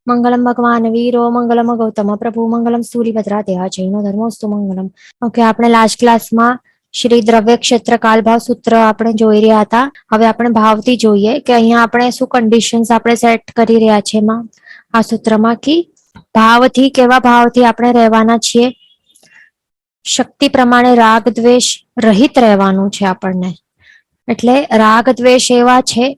મંગલમ ભગવાન વીરો મંગલમ ગૌતમ પ્રભુ મંગલમ સ્થૂલિભદ્રા દેહ જૈનો ધર્મોસ્તુ મંગલમ. ઓકે, આપણે લાસ્ટ ક્લાસમાં શ્રી દ્રવ્ય ક્ષેત્ર કાલભાવ સૂત્ર આપણે જોઈ રહ્યા હતા. હવે આપણે ભાવથી જોઈએ કે અહીંયા આપણે શું કન્ડિશન્સ આપણે સેટ કરી રહ્યા છે એમાં આ સૂત્રમાં કે ભાવથી કેવા ભાવથી આપણે રહેવાના છીએ. શક્તિ પ્રમાણે રાગ દ્વેષ રહિત રહેવાનું છે આપણને. એટલે રાગ દ્વેષ એવા છે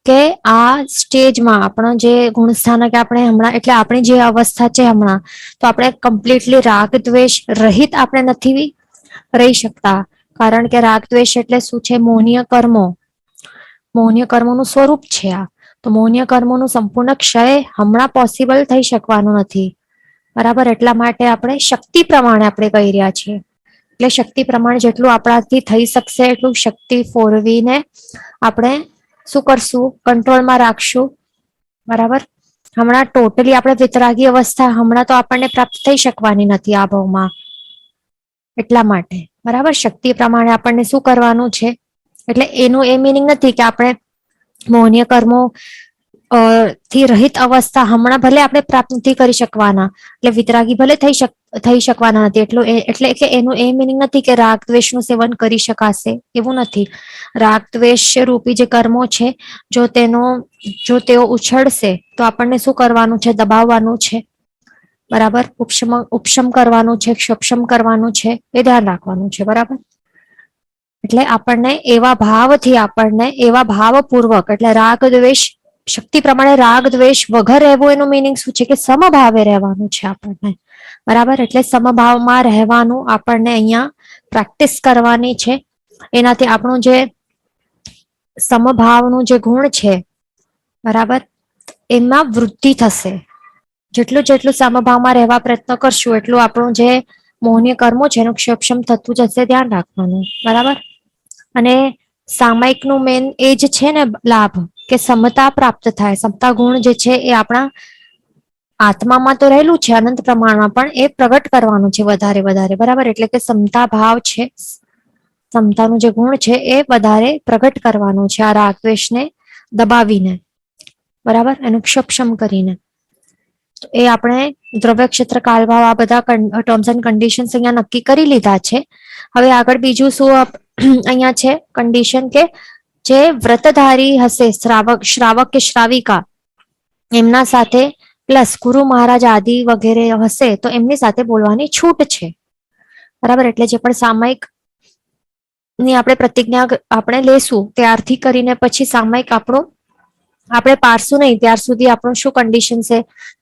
કે આ સ્ટેજમાં આપણો જે ગુણસ્થાનક આપણે હમણાં એટલે આપણી જે અવસ્થા છે હમણાં, તો આપણે કમ્પ્લીટલી રાગ દ્વેષ રહિત આપણે નથી રહી શકતા. કારણ કે રાગ દ્વેષ એટલે શું છે? મોહનીય કર્મો. મોહનીય કર્મોનું સ્વરૂપ છે આ. તો મોહનીય કર્મોનું સંપૂર્ણ ક્ષય હમણાં પોસિબલ થઈ શકવાનું નથી. બરાબર, એટલા માટે આપણે શક્તિ પ્રમાણે આપણે કહી રહ્યા છીએ. એટલે શક્તિ પ્રમાણે જેટલું આપણાથી થઈ શકશે એટલું શક્તિ ફોરવીને આપણે શું કરશું? કંટ્રોલમાં રાખશું. બરાબર, હમણાં ટોટલી આપણે વિતરાગી અવસ્થા હમણાં તો આપણને પ્રાપ્ત થઈ શકવાની નથી આ ભાવમાં. એટલા માટે બરાબર શક્તિ પ્રમાણે આપણને શું કરવાનું છે? એટલે એનું એ મિનિંગ નથી કે આપણે મોહનીય કર્મો થી રહિત અવસ્થા હમણાં ભલે આપણે પ્રાપ્ત નથી કરી શકવાના, એટલે વિતરાગી ભલે થઈ શકવાના નથી. એટલે કે એનું એ મિનિંગ નથી કે રાગ દ્વેષનું સેવન કરી શકાશે, એવું નથી. રાગ દ્વેષ રૂપી જે કર્મો છે, જો તેઓ ઉછળશે તો આપણને શું કરવાનું છે? દબાવવાનું છે. બરાબર, ઉપશમ કરવાનું છે, સક્ષમ કરવાનું છે, એ ધ્યાન રાખવાનું છે. બરાબર, એટલે આપણને એવા ભાવથી આપણને એવા ભાવપૂર્વક એટલે રાગ દ્વેષ શક્તિ પ્રમાણે રાગ દ્વેષ વગર રહેવું એનું મિનિંગ શું છે? કે સમભાવે રહેવાનું છે આપણને. બરાબર, એટલે સમભાવમાં રહેવાનું આપણને અહીંયા પ્રેક્ટિસ કરવાની છે. એનાથી આપણું જે સમભાવનું જે ગુણ છે, બરાબર, એમાં વૃદ્ધિ થશે. જેટલું સમભાવમાં રહેવા પ્રયત્ન કરશું એટલું આપણું જે મોહનીય કર્મો છે એનું સક્ષમ થતું જશે. ધ્યાન રાખવાનું. બરાબર, અને સામાયિકનું મેન એ જ છે ને લાભ, કે સમતા પ્રાપ્ત થાય. સમતા ગુણ જે છે એ આપણા આત્મામાં તો રહેલું છે અનંત પ્રમાણમાં, પણ એ પ્રગટ કરવાનું છે વધારે વધારે. બરાબર, એટલે કે સમતા ભાવ છે, સમતાનું જે ગુણ છે એ વધારે પ્રગટ કરવાનું છે આ રાગ દ્વેષને દબાવીને. બરાબર, એનું સક્ષમ કરીને. એ આપણે દ્રવ્ય ક્ષેત્ર કાલભાવ આ બધા ટર્મ્સ એન્ડ કન્ડિશન્સ અહીંયા નક્કી કરી લીધા છે. હવે આગળ બીજું શું અહીંયા છે કન્ડિશન? કે જે વ્રતધારી હશે, શ્રાવક કે શ્રાવિકા, એમના સાથે પ્લસ ગુરુ મહારાજ આદિ વગેરે હશે તો એમની સાથે બોલવાની છૂટ છે. બરાબર, એટલે જે પણ સામાયિક ની આપણે પ્રતિજ્ઞા આપણે લેશું ત્યારથી કરીને પછી સામાયિક આપણો આપણે પારશું નહીં ત્યાર સુધી આપણું શું કન્ડિશન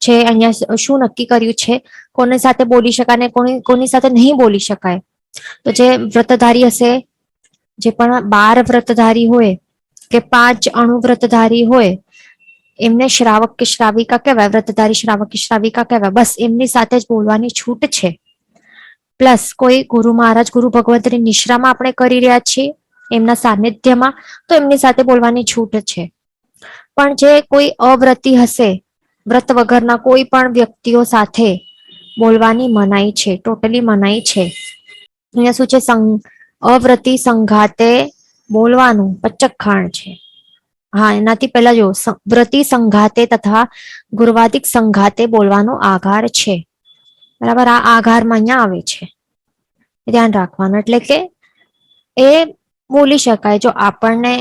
છે અહીંયા શું નક્કી કર્યું છે, કોની સાથે બોલી શકાય ને કોની સાથે નહીં બોલી શકાય. તો જે વ્રતધારી હશે, જે પણ 12 વ્રતધારી હોય કે 5 અણુવ્રતધારી હોય, એમને શ્રાવક કે શ્રાવિકા કહેવાય. વ્રતધારી શ્રાવક કે શ્રાવિકા કહેવાય. બસ એમની સાથે જ બોલવાની છૂટ છે. પ્લસ કોઈ ગુરુ મહારાજ ગુરુ ભગવંતની નિશ્રામાં આપણે કરી રહ્યા છીએ એમના સાનિધ્યમાં, તો એમની સાથે બોલવાની છૂટ છે. પણ જે કોઈ અવ્રતી હશે, વ્રત વગરના કોઈ પણ વ્યક્તિઓ સાથે બોલવાની મનાઈ છે, ટોટલી મનાઈ છે. અહીંયા શું છે? અવ્રતી સંઘાતે બોલવાનું પચકખાણ છે. હા, એનાથી પહેલા જો વ્રતી સંઘાતે તથા ગુરુવાદિક સંઘાતે બોલવાનો આધાર છે. બરાબર, આ આધારમાં અહીંયા આવે છે, ધ્યાન રાખવાનું. એટલે કે એ બોલી શકાય. જો આપણને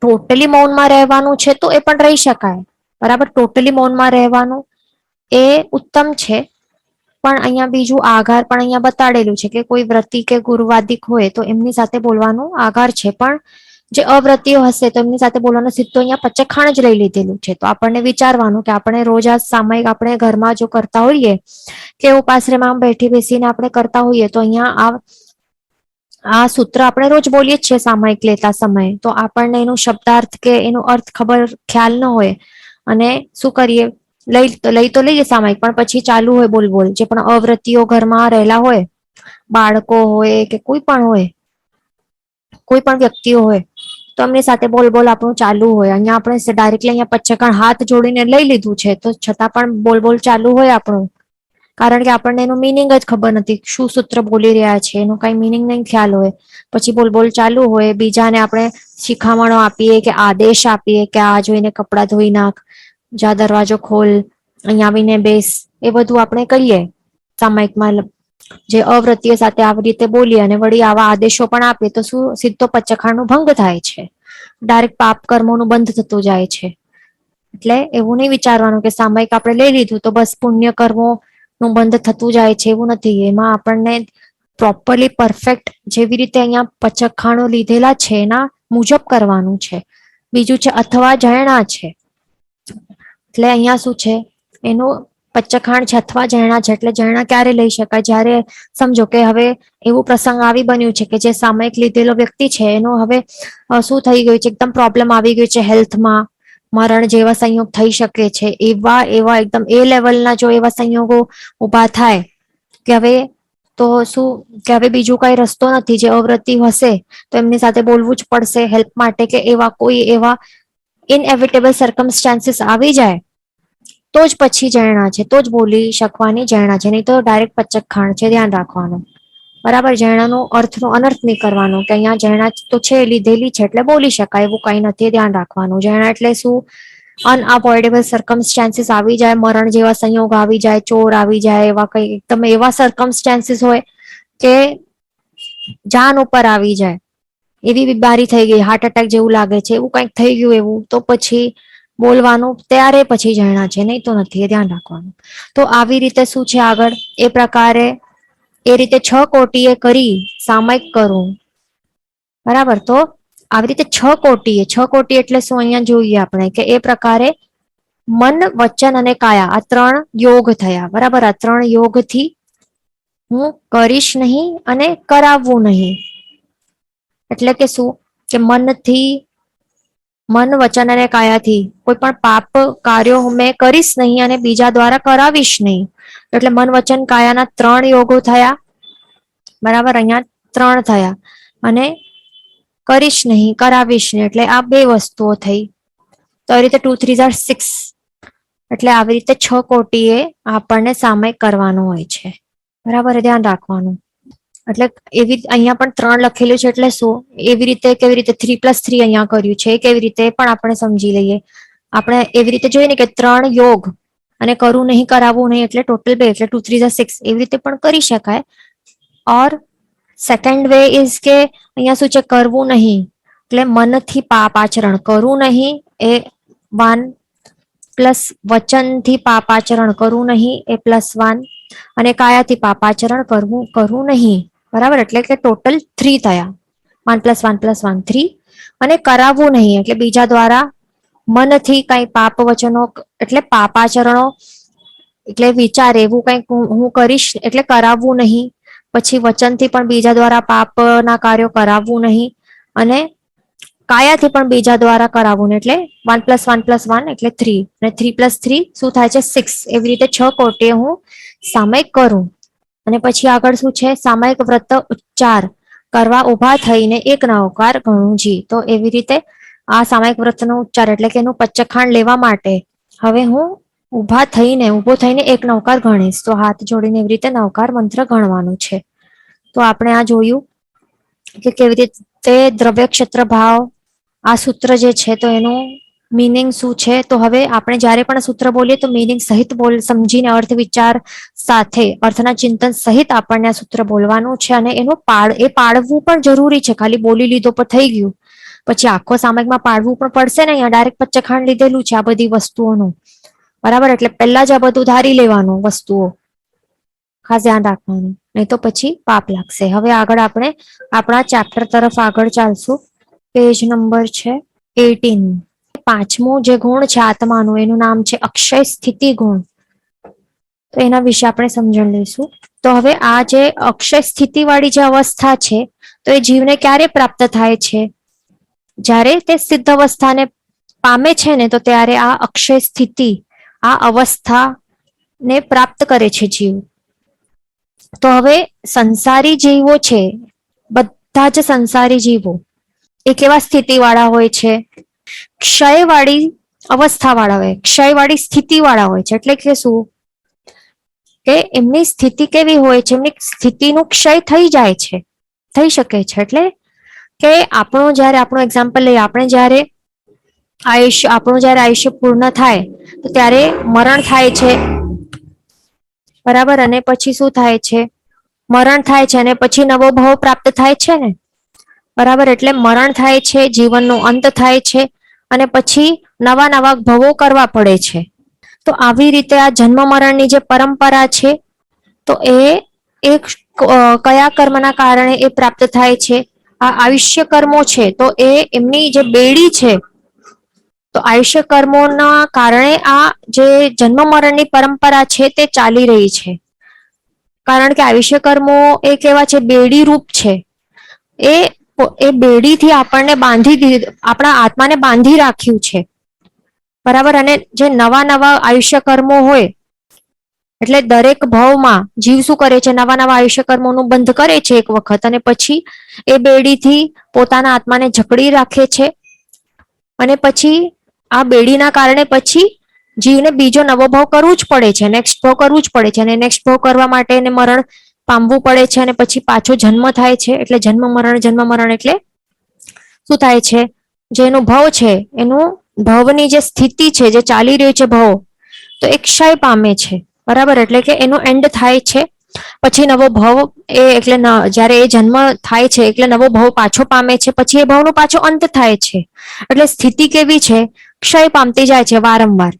ટોટલી મૌનમાં રહેવાનું છે તો એ પણ રહી શકાય. બરાબર, ટોટલી મૌનમાં રહેવાનું એ ઉત્તમ છે. પણ અહીંયા બીજું આધાર પણ અહીંયા બતાડેલું છે કે કોઈ વ્રતી કે ગુરુવાદિક હોય તો એમની સાથે બોલવાનો આધાર છે. પણ જે અવ્રતીઓ હશે તો એમની સાથે બોલવાનો સીધો અહીંયા પચેખાણ જ લઈ લીધેલું છે. તો આપણને વિચારવાનું કે આપણે રોજ આ સામાયિક આપણે ઘરમાં જો કરતા હોઈએ કે ઉપાશ્રયમાં બેસીને આપણે કરતા હોઈએ તો અહીંયા આ સૂત્ર આપણે રોજ બોલીએ જ છીએ સામાયિક લેતા સમયે, તો આપણને એનું શબ્દાર્થ કે એનો અર્થ ખ્યાલ ન હોય અને શું કરીએ? લઈ તો લઈએ સામાયિક, પણ પછી ચાલુ હોય બોલ. જે પણ અવ્રતીઓ ઘરમાં રહેલા હોય, બાળકો હોય કે કોઈ પણ હોય, કોઈ પણ વ્યક્તિઓ હોય, તો એમની સાથે બોલ આપણું ચાલુ હોય. અહીંયા આપણે ડાયરેક્ટલી અહીંયા પચેખાણ હાથ જોડીને લઈ લીધું છે, તો છતાં પણ બોલ ચાલુ હોય આપણું. કારણ કે આપણને એનું મિનિંગ જ ખબર નથી, શું સૂત્ર બોલી રહ્યા છે એનું કઈ મિનિંગ નહીં ખ્યાલ હોય. પછી બોલ ચાલુ હોય, બીજાને આપણે શિખામણો આપીએ કે આદેશ આપીએ કે આ જોઈને કપડાં ધોઈ નાખ, જા દરવાજો ખોલ, અહીંયા આવીને બેસ, એ બધું આપણે કહીએ સામાયિકમાં, જે અવૃત્તિઓ સાથે આવી રીતે બોલીએ અને વળી આવા આદેશો પણ આપીએ તો શું સીધો પચખાણનો ભંગ થાય છે, ડાયરેક્ટ પાપ કર્મોનું બંધ થતું જાય છે. એટલે એવું નહીં વિચારવાનું કે સામાયિક આપણે લઈ લીધું તો બસ પુણ્ય કર્મો નું બંધ થતું જાય છે, એવું નથી. એમાં આપણને પ્રોપરલી પરફેક્ટ જેવી રીતે અહીંયા પચખાણો લીધેલા છે એના મુજબ કરવાનું છે. બીજું છે અથવા જયણા છે, એટલે અહીંયા શું છે એનું પચખાણ છે અથવા જયણા છે. એટલે જયણા ક્યારે લઈ શકાય? જ્યારે સમજો કે હવે એવું પ્રસંગ આવી બન્યું છે કે જે સામાયિક લીધેલો વ્યક્તિ છે એનો હવે શું થઈ ગયું છે, એકદમ પ્રોબ્લેમ આવી ગયું છે હેલ્થમાં, મરણ જેવા સંયોગ થઈ શકે છે. એવા એવા એકદમ એ લેવલના જો એવા સંયોગો ઉભા થાય કે હવે તો શું કે હવે બીજું કઈ રસ્તો નથી, જે અવૃત્તિ હશે તો એમની સાથે બોલવું જ પડશે હેલ્પ માટે, કે એવા કોઈ એવા ઇનએવિટેબલ સર્કમસ્ટાન્સીસ આવી જાય તો જ પછી જયણા છે, તો જ બોલી શકવાની જયણા છે, નહીં તો ડાયરેક્ટ પચખાણ છે. ધ્યાન રાખવાનું, બરાબર. જયણાનો અર્થનો અનર્થ નહીં કરવાનો કે અહીંયા જયણા તો છે લીધેલી છે એટલે બોલી શકાય, એવું કઈ નથી. ધ્યાન રાખવાનું. જયણા એટલે શું? અનઅવોઇડેબલ સર્કમસ્ટાન્સીસ આવી જાય, મરણ જેવા સંયોગ આવી જાય, ચોર આવી જાય, એવા કઈ એકદમ એવા સર્કમસ્ટાન્સીસ હોય કે જાન ઉપર આવી જાય, એવી બીમારી થઈ ગઈ, હાર્ટ એટેક જેવું લાગે છે, એવું કંઈક થઈ ગયું એવું, તો પછી બોલવાનું ત્યારે પછી જયણા છે, નહીં તો નથી. એ ધ્યાન રાખવાનું. તો આવી રીતે શું છે આગળ એ પ્રકારે એ રીતે 6 કોટીએ કરી સામાયિક કરું, બરાબર. તો આવી રીતે 6 કોટીએ, 6 કોટી એટલે શું અહીંયા જોઈએ આપણે કે એ પ્રકારે મન, વચન અને કાયા આ 3 યોગ થયા, બરાબર. આ 3 યોગથી હું કરીશ નહીં અને કરાવવું નહીં. એટલે કે શું કે મનથી, મન, વચન અને કાયાથી કોઈ પણ પાપ કાર્યો મેં કરીશ નહીં અને બીજા દ્વારા કરાવીશ નહીં. એટલે મન, વચન, કાયાના 3 યોગો થયા, બરાબર. અહીંયા 3 થયા અને કરીશ નહીં, કરાવીશ નહીં, એટલે આ 2 વસ્તુઓ થઈ. તો આવી રીતે 2 3 6, એટલે આવી રીતે 6 કોટીએ આપણને સામાયિક કરવાનું હોય છે, બરાબર. ધ્યાન રાખવાનું. એટલે એવી અહીંયા પણ 3 લખેલું છે એટલે શું, એવી રીતે કેવી રીતે 3+3 અહીંયા કર્યું છે કેવી રીતે પણ આપણે સમજી લઈએ. આપણે એવી રીતે જોઈએ ને કે 3 યોગ અને કરવું નહીં, કરાવવું નહીં, એટલે ટોટલ 2, એટલે 2 3 6, એવી રીતે પણ કરી શકાય. ઓર સેકન્ડ વે ઇઝ કે અહીંયા શું છે, કરવું નહીં એટલે મનથી પાપ આચરણ કરવું નહીં એ 1, પ્લસ વચનથી પાપ આચરણ કરવું નહીં એ +1, અને કાયાથી પાપાચરણ કરવું નહીં, બરાબર. એટલે કે ટોટલ 3 થયા, 1 + 1 + 1 3. અને કરાવવું નહીં એટલે બીજા દ્વારા મનથી કઈ પાપ વચનો એટલે પાપાચરણો એટલે વિચાર એવું કઈક હું કરીશ એટલે કરાવવું નહીં. પછી વચનથી પણ બીજા દ્વારા પાપના કાર્યો કરાવવું નહીં, અને કાયાથી પણ બીજા દ્વારા કરાવવું નહીં. એટલે 1 + 1 + 1 એટલે 3, અને 3 + 3 શું થાય છે 6. એવી રીતે 6 કોટીએ હું સામાયિક કરું. અને પછી આગળ શું છે, સામાયિક વ્રત ઉચ્ચાર કરવા ઉભા થઈને એક નવકાર ગણુંજી. તો એવી રીતે આ સામાયિક વ્રતનો ઉચ્ચાર એટલે કે એનું પચખાણ લેવા માટે હવે હું ઉભો થઈને એક નવકાર ગણીશ. તો હાથ જોડીને એવી રીતે નવકાર મંત્ર ગણવાનું છે. તો આપણે આ જોયું કે કેવી રીતે દ્રવ્ય ક્ષેત્ર ભાવ આ સૂત્ર જે છે તો એનું મીનિંગ શું છે. તો હવે આપણે જ્યારે પણ સૂત્ર બોલીએ તો મીનિંગ સહિત સમજીને અર્થ વિચાર સાથે અર્થના ચિંતન સહિત આપણને આ સૂત્ર બોલવાનું છે, અને એનું પાડવું પણ જરૂરી છે. ખાલી બોલી લીધો પણ થઈ ગયું પછી આખો સામાયિકમાં પાડવું પણ પડશે ને. અહીંયા ડાયરેક્ટ પચખાણ લીધેલું છે આ બધી વસ્તુઓનું, બરાબર. એટલે પહેલા જ આ બધું ધારી લેવાનું, વસ્તુઓ ખાસ ધ્યાન રાખવાનું, નહીં તો પછી પાપ લાગશે. હવે આગળ આપણે આપણા ચેપ્ટર તરફ આગળ ચાલશું. પેજ નંબર છે 18. 5મું જે ગુણ છે આત્માનું એનું નામ છે અક્ષય સ્થિતિ ગુણ. તો એના વિશે આપણે સમજણ લઈશું. તો હવે આ જે અક્ષય સ્થિતિ વાળી જે અવસ્થા છે તો એ જીવને ક્યારે પ્રાપ્ત થાય છે, જ્યારે તે સિદ્ધ અવસ્થાને પામે છે ને, તો ત્યારે આ અક્ષય સ્થિતિ આ અવસ્થાને પ્રાપ્ત કરે છે જીવ. તો હવે સંસારી જીવો છે, બધા જ સંસારી જીવો એ કેવા સ્થિતિ વાળા હોય છે, ક્ષયવાળી અવસ્થા વાળા હોય, ક્ષયવાળી સ્થિતિ વાળા હોય છે. એટલે કે શું કે એમની સ્થિતિ કેવી હોય છે, એમની સ્થિતિનું ક્ષય થઈ જાય છે, થઈ શકે છે. એટલે કે આપણું એક્ઝામ્પલ લઈએ, આપણે જ્યારે આયુષ્ય આપણું જ્યારે આયુષ્ય પૂર્ણ થાય તો ત્યારે મરણ થાય છે, બરાબર. અને પછી શું થાય છે? મરણ થાય છે અને પછી નવો ભાવ પ્રાપ્ત થાય છે ને, બરાબર. એટલે મરણ થાય છે, જીવનનો અંત થાય છે અને પછી નવા નવા ભવો કરવા પડે છે. તો આવી રીતે આ જન્મ મરણની જે પરંપરા છે, તો એ એક કયા કર્મના કારણે એ પ્રાપ્ત થાય છે? આ આયુષ્ય કર્મો છે, તો એ એમની જે બેડી છે, તો આયુષ્ય કર્મોના કારણે આ જે જન્મ મરણની પરંપરા છે તે ચાલી રહી છે. કારણ કે આયુષ્ય કર્મો એક એવા છે, બેડી રૂપ છે. એ એ બેડીથી આપણને આપણા આત્માને બાંધી રાખ્યું છે, બરાબર. અને જે નવા નવા આયુષ્ય કર્મો હોય, એટલે દરેક ભાવમાં જીવ શું કરે છે? નવા નવા આયુષ્ય કર્મોનું બંધ કરે છે એક વખત, અને પછી એ બેડીથી પોતાના આત્માને જકડી રાખે છે. અને પછી આ બેડીના કારણે પછી જીવને બીજો નવો ભાવ કરવું જ પડે છે, નેક્સ્ટ ભાવ કરવું જ પડે છે. અને નેક્સ્ટ ભાવ કરવા માટે એને મરણ પામવું પડે છે, અને પછી પાછો જન્મ થાય છે. એટલે જન્મ મરણ એટલે શું થાય છે? જે એનું ભવ છે, એનું ભવની જે સ્થિતિ છે, જે ચાલી રહ્યું છે ભવ, તો એ ક્ષય પામે છે, બરાબર. એટલે કે એનો એન્ડ થાય છે. પછી નવો ભવ એ એટલે જ્યારે એ જન્મ થાય છે એટલે નવો ભવ પાછો પામે છે, પછી એ ભવનો પાછો અંત થાય છે. એટલે સ્થિતિ કેવી છે? ક્ષય પામતી જાય છે વારંવાર.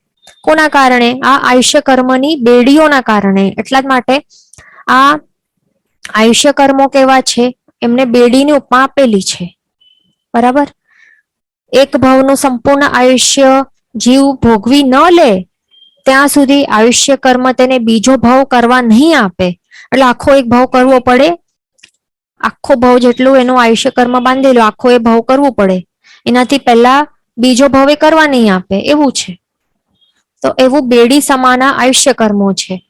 કોના કારણે? આ આયુષ્ય કર્મની બેડીઓના કારણે. એટલા જ માટે આ આયુષ્ય કર્મો કેવા છે? એમને બેડીની ઉપમા આપેલી છે, બરાબર. એક ભાવનું સંપૂર્ણ આયુષ્ય જીવ ભોગવી ન લે ત્યાં સુધી આયુષ્ય કર્મ તેને બીજો ભાવ કરવા નહીં આપે. એટલે આખો એક ભાવ કરવો પડે, આખો ભાવ જેટલું એનું આયુષ્ય કર્મ બાંધેલું આખો એ ભાવ કરવું પડે. એનાથી પહેલા બીજો ભાવ એ કરવા નહીં આપે, એવું છે. તો એવું બેડી સમાના આયુષ્ય કર્મો છે,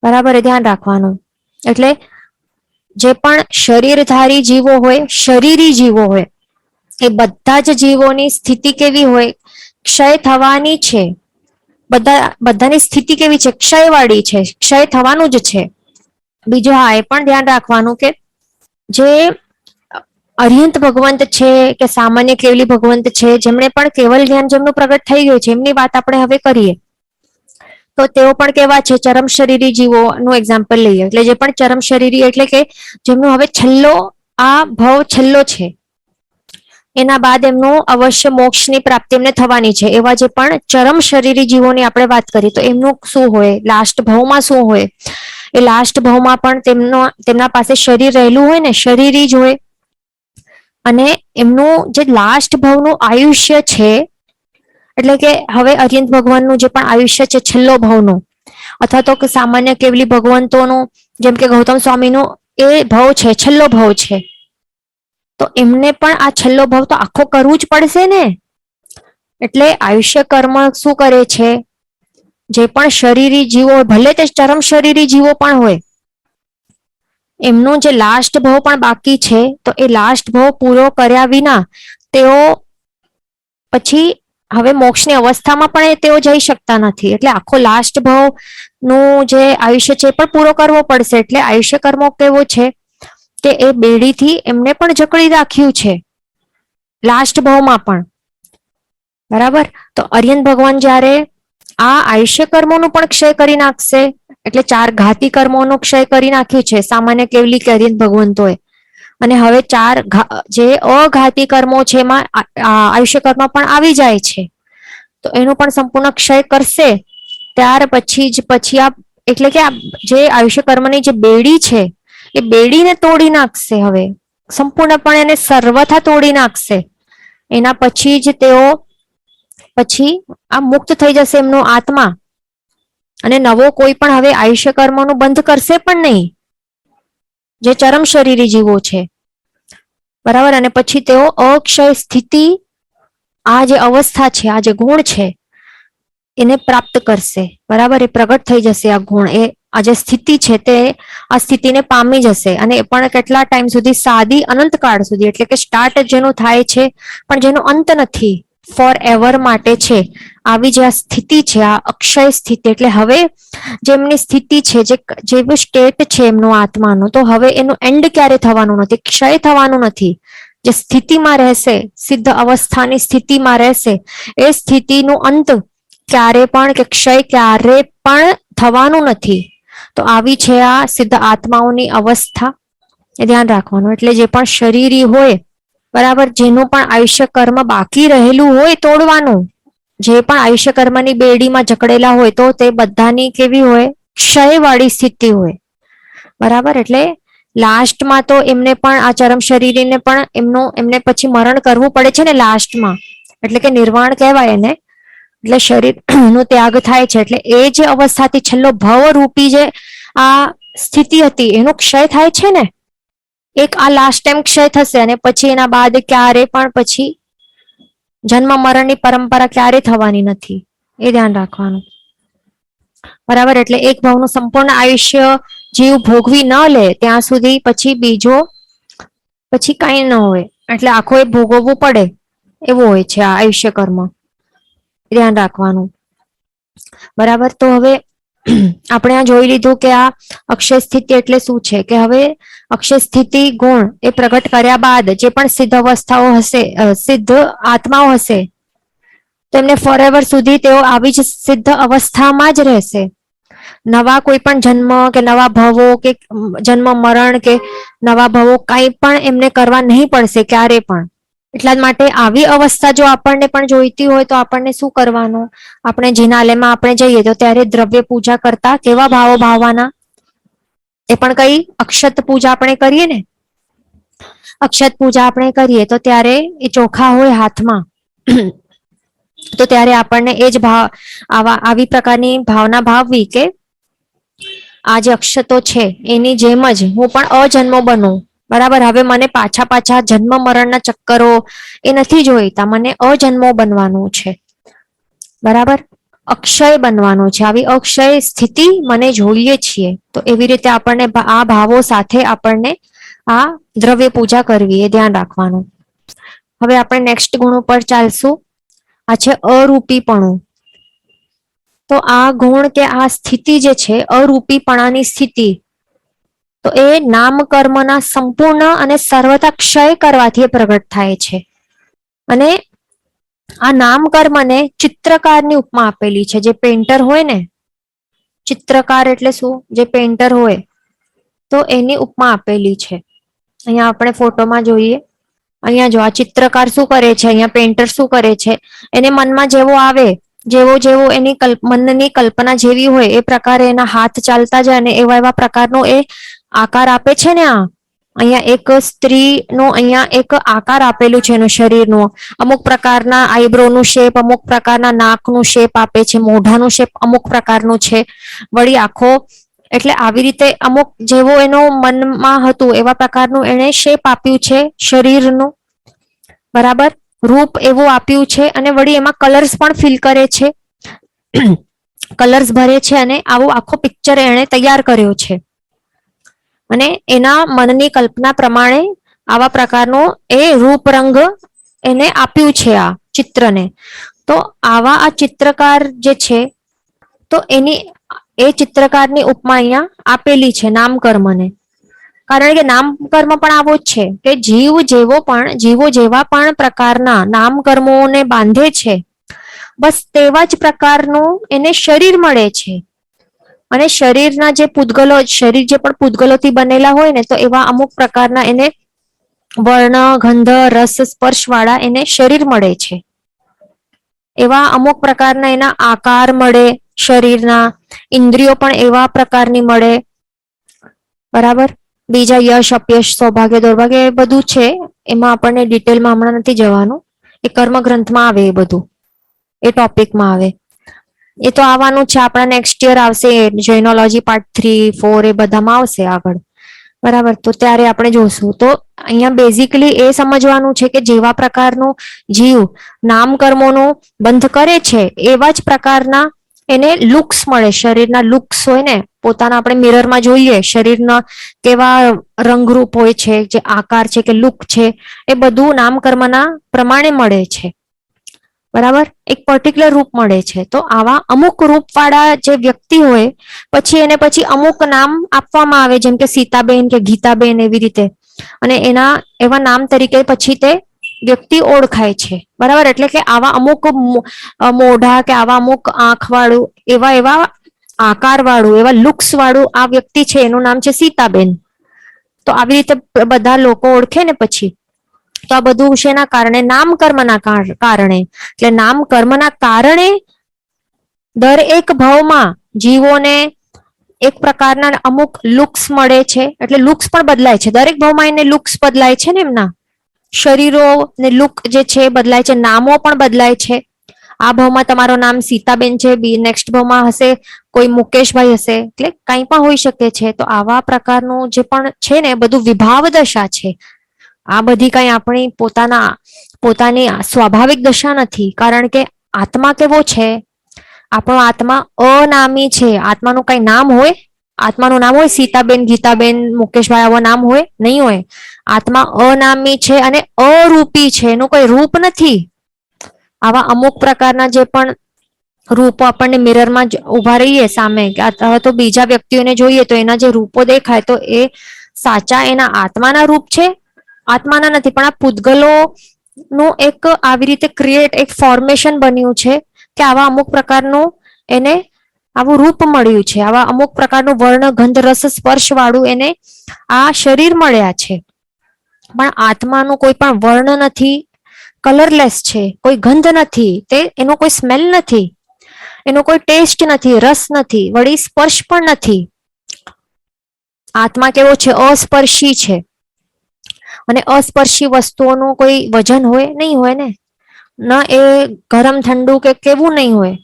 બરાબર. એ ધ્યાન રાખવાનું. એટલે જે પણ શરીરધારી જીવો હોય, શરીરી જીવો હોય, એ બધા જ જીવોની સ્થિતિ કેવી હોય? ક્ષય થવાની છે. બધાની સ્થિતિ કેવી છે? ક્ષયવાળી છે, ક્ષય થવાનું જ છે. બીજું હા એ પણ ધ્યાન રાખવાનું કે જે અરિહંત ભગવંત છે કે સામાન્ય કેવલી ભગવંત છે, જેમણે પણ કેવલ જ્ઞાન જેમનું પ્રગટ થઈ ગયું છે, એમની વાત આપણે હવે કરીએ. તો તેઓ પણ કેવા છે? ચરમ શરીરી જીવોનું એક્ઝામ્પલ લઈએ. એટલે જે પણ ચરમ શરીરી એટલે કે જેમનો હવે છેલ્લો આ ભવ છેલ્લો છે, એના બાદ એમનું અવશ્ય મોક્ષની પ્રાપ્તિ એમને થવાની છે, એવા જે પણ ચરમ શરીરી જીવોની આપણે વાત કરીએ તો એમનું શું હોય? લાસ્ટ ભાવમાં શું હોય? એ લાસ્ટ ભાવમાં પણ તેમના પાસે શરીર રહેલું હોય ને, શરીરી જ હોય. અને એમનું જે લાસ્ટ ભાવનું આયુષ્ય છે, એટલે કે હવે અરિહંત ભગવાનનું જે પણ આયુષ્ય છે છેલ્લો ભાવનું, અથવા તો સામાન્ય કેવલી ભગવંતોનું જેમ કે ગૌતમ સ્વામીનું એ ભાવ છે, છેલ્લો ભાવ છે. તો એમને પણ આ છેલ્લો ભાવ તો આખો કરવું જ પડશે ને. એટલે આયુષ્ય કર્મ શું કરે છે? જે પણ શરીરી જીવો હોય, ભલે તે ચરમ શરીરી જીવો પણ હોય, એમનું જે લાસ્ટ ભાવ પણ બાકી છે, તો એ લાસ્ટ ભાવ પૂરો કર્યા વિના તેઓ પછી હવે મોક્ષની અવસ્થામાં પણ તેઓ જઈ શકતા નથી. એટલે આખો લાસ્ટ ભાવ નું જે આયુષ્ય છે પણ પૂરો કરવો પડશે. એટલે આયુષ્ય કર્મો કેવો છે કે એ બેડીથી એમને પણ જકડી રાખ્યું છે, લાસ્ટ ભાવમાં પણ, બરાબર. તો અરિહંત ભગવાન જ્યારે આ આયુષ્ય કર્મોનું પણ ક્ષય કરી નાખશે, એટલે ચાર ઘાતી કર્મોનો ક્ષય કરી નાખ્યું છે સામાન્ય કેવલી કે અરિહંત ભગવંતોએ. અને હવે ચાર જે અઘાતી કર્મો છે એમાં આયુષ્ય કર્મ પણ આવી જાય છે. તો એનું પણ સંપૂર્ણ ક્ષય કરશે. ત્યાર પછી આ એટલે કે જે આયુષ્ય કર્મની જે બેડી છે, એ બેડીને તોડી નાખશે. હવે સંપૂર્ણપણે એને સર્વથા તોડી નાખશે. એના પછી જ તેઓ પછી આ મુક્ત થઈ જશે એમનો આત્મા, અને નવો કોઈ પણ હવે આયુષ્ય કર્મનું બંધ કરશે પણ નહીં, જે ચરમ શરીરી જીવો છે, બરાબર. અને પછી તેઓ અક્ષય સ્થિતિ, આ જે અવસ્થા છે, આ જે ગુણ છે, એને પ્રાપ્ત કરશે, બરાબર. એ પ્રગટ થઈ જશે આ ગુણ, એ આ જે સ્થિતિ છે તે આ સ્થિતિને પામી જશે. અને એ પણ કેટલા ટાઈમ સુધી? સાદી અનંતકાળ સુધી. એટલે કે સ્ટાર્ટ જેનું થાય છે પણ જેનો અંત નથી, ફોર એવર માટે છે. આવી જે આ સ્થિતિ છે, આ અક્ષય સ્થિતિ, એટલે હવે જેમની સ્થિતિ છે, જેવું સ્ટેટ છે એમનો આત્માનો, તો હવે એનું એન્ડ ક્યારે થવાનું નથી, ક્ષય થવાનું નથી. જે સ્થિતિમાં રહેશે, સિદ્ધ અવસ્થાની સ્થિતિમાં રહેશે, એ સ્થિતિનું અંત ક્યારે પણ કે ક્ષય ક્યારે પણ થવાનું નથી. તો આવી છે આ સિદ્ધ આત્માઓની અવસ્થા, એ ધ્યાન રાખવાનું. એટલે જે પણ શરીરી હોય, બરાબર, જેનું પણ આયુષ્ય કર્મ બાકી રહેલું હોય તોડવાનું, જે પણ આયુષ્ય કર્મની બેડીમાં જકડેલા હોય, તો તે બધાની કેવી હોય? ક્ષયવાળી સ્થિતિ હોય, બરાબર. એટલે લાસ્ટમાં તો એમને પણ આ ચરમ શરીરીને પણ એમને પછી મરણ કરવું પડે છે ને લાસ્ટમાં, એટલે કે નિર્વાણ કહેવાય એને. એટલે શરીર નો ત્યાગ થાય છે. એટલે એ જે અવસ્થાથી છેલ્લો ભવ રૂપી જે આ સ્થિતિ હતી એનો ક્ષય થાય છે ને, એક આ લાસ્ટ ટાઈમ ક્ષય થશે, અને પછી એના બાદ ક્યારે પણ પછી જન્મ મરણની પરંપરા ક્યારે થવાની નથી, એ ધ્યાન રાખવાનું, બરાબર. એટલે એક ભાવનું સંપૂર્ણ આયુષ્ય જીવ ભોગવી ન લે ત્યાં સુધી પછી બીજો પછી કઈ ન હોય, એટલે આખો એ ભોગવવું પડે એવું હોય છે આ આયુષ્ય કર્મ, ધ્યાન રાખવાનું, બરાબર. તો હવે આપણે આ જોઈ લીધું કે આ અક્ષય સ્થિતિ એટલે શું છે, કે હવે અક્ષય સ્થિતિ ગુણ એ પ્રગટ કર્યા બાદ જે પણ સિદ્ધ અવસ્થાઓ હશે, સિદ્ધ આત્માઓ હશે, તેમને ફોરએવર સુધી તેઓ આવી જ સિદ્ધ અવસ્થામાં જ રહેશે. નવા કોઈ પણ જન્મ કે નવા ભવો કે જન્મ મરણ કે નવા ભવો કઈ પણ એમને કરવા નહીં પડશે ક્યારે પણ. એટલા માટે આવી અવસ્થા જો આપણને પણ જોઈતી હોય તો આપણને શું કરવાનું? આપણે જિનાલયમાં આપણે જઈએ તો ત્યારે દ્રવ્ય પૂજા કરતા કેવા ભાવો ભાવવાના? એ પણ કઈ અક્ષત પૂજા આપણે કરીએ ને, અક્ષત પૂજા આપણે કરીએ તો ત્યારે એ ચોખા હોય હાથમાં, તો ત્યારે આપણને એ જ ભાવ આવી પ્રકારની ભાવના ભાવવી કે આ જે અક્ષતો છે એની જેમ જ હું પણ અજન્મો બનું, બરાબર. હવે મને પાછા પાછા જન્મ મરણના ચક્કરો એ નથી જોઈતા, મને અજન્મો બનવાનું છે, બરાબર. અક્ષય બનવાનું છે, આવી અક્ષય સ્થિતિ મને જોઈએ છીએ. તો એવી રીતે આપણને આ ભાવો સાથે આપણને આ દ્રવ્ય પૂજા કરવી, એ ધ્યાન રાખવાનું. હવે આપણે નેક્સ્ટ ગુણ ઉપર ચાલશું, આ છે અરૂપીપણું. તો આ ગુણ કે આ સ્થિતિ જે છે અરૂપીપણાની સ્થિતિ, તો એ નામકર્મના સંપૂર્ણ અને સર્વથા ક્ષય કરવાથી પ્રગટ થાય છે. અને આ નામકર્મને ચિત્રકારની ઉપમા આપેલી છે. જે પેન્ટર હોય ને, ચિત્રકાર એટલે શું? જે પેન્ટર હોય, તો એની ઉપમા આપેલી છે. અહીંયા આપણે ફોટોમાં જોઈએ, અહીંયા જો આ ચિત્રકાર શું કરે છે, અહીંયા પેન્ટર શું કરે છે, એને મનમાં જેવો આવે, જેવો જેવો એની મનની કલ્પના જેવી હોય એ પ્રકારે એના હાથ ચાલતા જાય અને એવા એવા પ્રકારનો એ આકાર આપે છે ને. આ અહીંયા એક સ્ત્રીનો અહીંયા એક આકાર આપેલું છે એનું શરીરનું, અમુક પ્રકારના આઈબ્રોનું શેપ, અમુક પ્રકારના નાકનું શેપ આપે છે, મોઢાનું શેપ અમુક પ્રકારનું છે, વળી આખો, એટલે આવી રીતે અમુક જેવો એનો મનમાં હતું એવા પ્રકારનું એને શેપ આપ્યું છે શરીરનું, બરાબર. રૂપ એવું આપ્યું છે, અને વળી એમાં કલર્સ પણ ફિલ કરે છે, કલર્સ ભરે છે, અને આવો આખો પિક્ચર એને તૈયાર કર્યો છે. અને એના મનની કલ્પના પ્રમાણે આવા પ્રકારનો એ રૂપ રંગ એને આપ્યું છે આ ચિત્રને. તો આવા આ ચિત્રકાર જે છે, તો એની એ ચિત્રકારની ઉપમા અહીંયા આપેલી છે નામકર્મને. કારણ કે નામકર્મ પણ આવો જ છે કે જીવો જેવા પણ પ્રકારના નામકર્મોને બાંધે છે, બસ તેવા જ પ્રકારનું એને શરીર મળે છે. અને શરીરના જે પૂતગલો, શરીર જે પણ પૂતગલોથી બનેલા હોય ને, તો એવા અમુક પ્રકારના એને વર્ણ, ગંધ, રસ, સ્પર્શ વાળા એને શરીર મળે છે. એવા અમુક પ્રકારના એના આકાર મળે શરીરના, ઇન્દ્રિયો પણ એવા પ્રકારની મળે, બરાબર. બીજા યશ, અપયશ, સૌભાગ્ય, દૌર્ભાગ્ય એ બધું છે, એમાં આપણને ડિટેલમાં હમણાં નથી જવાનું, એ કર્મ ગ્રંથમાં આવે, એ બધું એ ટોપિકમાં આવે. એ તો આવવાનું છે, આપણા નેક્સ્ટ યર આવશે, જૈનોલોજી પાર્ટ 3, 4 એ બધામાં આવશે આગળ, બરાબર. તો ત્યારે આપણે જોશું. તો અહીંયા બેઝિકલી એ સમજવાનું છે કે જેવા પ્રકારનું જીવ નામકર્મોનું બંધ કરે છે, એવા જ પ્રકારના એને લુક્સ મળે, શરીરના લુક્સ હોય ને, પોતાના આપણે મિરરમાં જોઈએ શરીરના કેવા રંગરૂપ હોય છે, જે આકાર છે કે લુક છે, એ બધું નામકર્મના પ્રમાણે મળે છે, બરાબર. એક પર્ટિક્યુલર રૂપ મળે છે. તો આવા અમુક રૂપવાળા જે વ્યક્તિ હોય, પછી એને પછી અમુક નામ આપવામાં આવે, જેમ કે સીતાબેન કે ગીતાબેન, એવી રીતે અને એના એવા નામ તરીકે પછી તે વ્યક્તિ ઓળખાય છે, બરાબર. એટલે કે આવા અમુક મોઢા કે આવા અમુક આંખ વાળું એવા એવા આકાર વાળું એવા લુક્સ વાળું આ વ્યક્તિ છે, એનું નામ છે સીતાબેન. તો આવી રીતે બધા લોકો ઓળખે ને પછી. તો આ બધું શેના કારણે? નામકર્મના કારણે. એટલે નામકર્મના કારણે દરેક ભાવમાં જીવોને એક પ્રકારના અમુક લુક્સ મળે છે. એટલે લુક્સ પણ બદલાય છે, દરેક ભાવમાં એને લુક્સ બદલાય છે ને, એમના શરીરો ને લુક જે છે બદલાય છે, નામો પણ બદલાય છે. આ ભાવમાં તમારું નામ સીતાબેન છે, નેક્સ્ટ ભાવમાં હશે કોઈ મુકેશભાઈ હશે, એટલે કંઈ પણ હોઈ શકે છે. તો આવા પ્રકારનું જે પણ છે ને બધું વિભાવ દશા છે. આ બધી કઈ આપણી પોતાની સ્વાભાવિક દશા નથી. કારણ કે આત્મા કેવો છે? આપણો આત્મા અનામી છે. આત્માનું કઈ નામ હોય? આત્માનું નામ હોય સીતાબેન, ગીતાબેન, મુકેશભાઈ, આવો નામ હોય? નહીં હોય. આત્મા અનામી છે અને અરૂપી છે, એનું કોઈ રૂપ નથી. આવા અમુક પ્રકારના જે પણ રૂપો આપણને મિરરમાં ઉભા રહીએ સામે, અથવા તો બીજા વ્યક્તિઓને જોઈએ તો એના જે રૂપો દેખાય તો એ સાચા એના આત્માના રૂપ છે? આત્માના નથી, પણ આ પૂતગલો નું એક આવી રીતે ક્રિએટ એક ફોર્મેશન બન્યું છે કે આવા અમુક પ્રકારનું એને આવું રૂપ મળ્યું છે, આવા અમુક પ્રકારનું વર્ણ, ગંધ, રસ, સ્પર્શ વાળું એને આ શરીર મળ્યા છે. પણ આત્માનું કોઈ પણ વર્ણ નથી, કલરલેસ છે, કોઈ ગંધ નથી, એનો કોઈ સ્મેલ નથી, એનો કોઈ ટેસ્ટ નથી, રસ નથી, વળી સ્પર્શ પણ નથી. આત્મા કેવો છે? અસ્પર્શી છે. અને અસ્પર્શી વસ્તુઓનું કોઈ વજન હોય? નહીં હોય ને. ન એ ગરમ ઠંડુ કે કેવું નહીં હોય,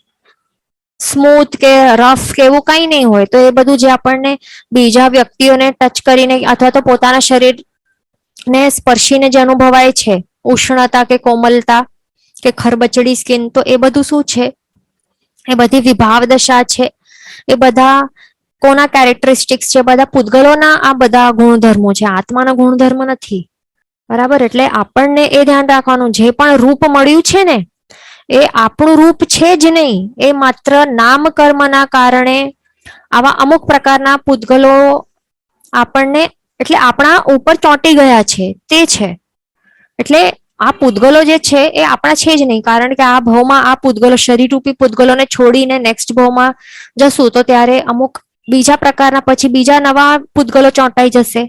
સ્મૂથ કે રફ કે એવું કઈ નહીં હોય. તો એ બધું જે આપણને બીજા વ્યક્તિઓને ટચ કરીને અથવા તો પોતાના શરીરને સ્પર્શીને જે અનુભવાય છે, ઉષ્ણતા કે કોમલતા કે ખરબચડી સ્કિન, તો એ બધું શું છે? એ બધી વિભાવ દશા છે. એ બધા કોના કેરેક્ટરિસ્ટિક્સ છે? બધા પૂતગલોના આ બધા ગુણધર્મો છે, આત્માના ગુણધર્મ નથી. બરાબર. એટલે આપણને એ ધ્યાન રાખવાનું, જે પણ રૂપ મળ્યું છે ને એ આપણું રૂપ છે જ નહીં. એ માત્ર નામકર્મના કારણે આવા અમુક પ્રકારના પૂતગલો આપણને એટલે આપણા ઉપર ચોંટી ગયા છે, તે છે. એટલે આ પૂતગલો જે છે એ આપણા છે જ નહીં. કારણ કે આ ભાવમાં આ પૂતગલો, શરીરરૂપી પૂતગલોને છોડીને નેક્સ્ટ ભાવમાં જશું તો ત્યારે અમુક બીજા પ્રકારના પછી બીજા નવા પૂતગલો ચોંટાઈ જશે.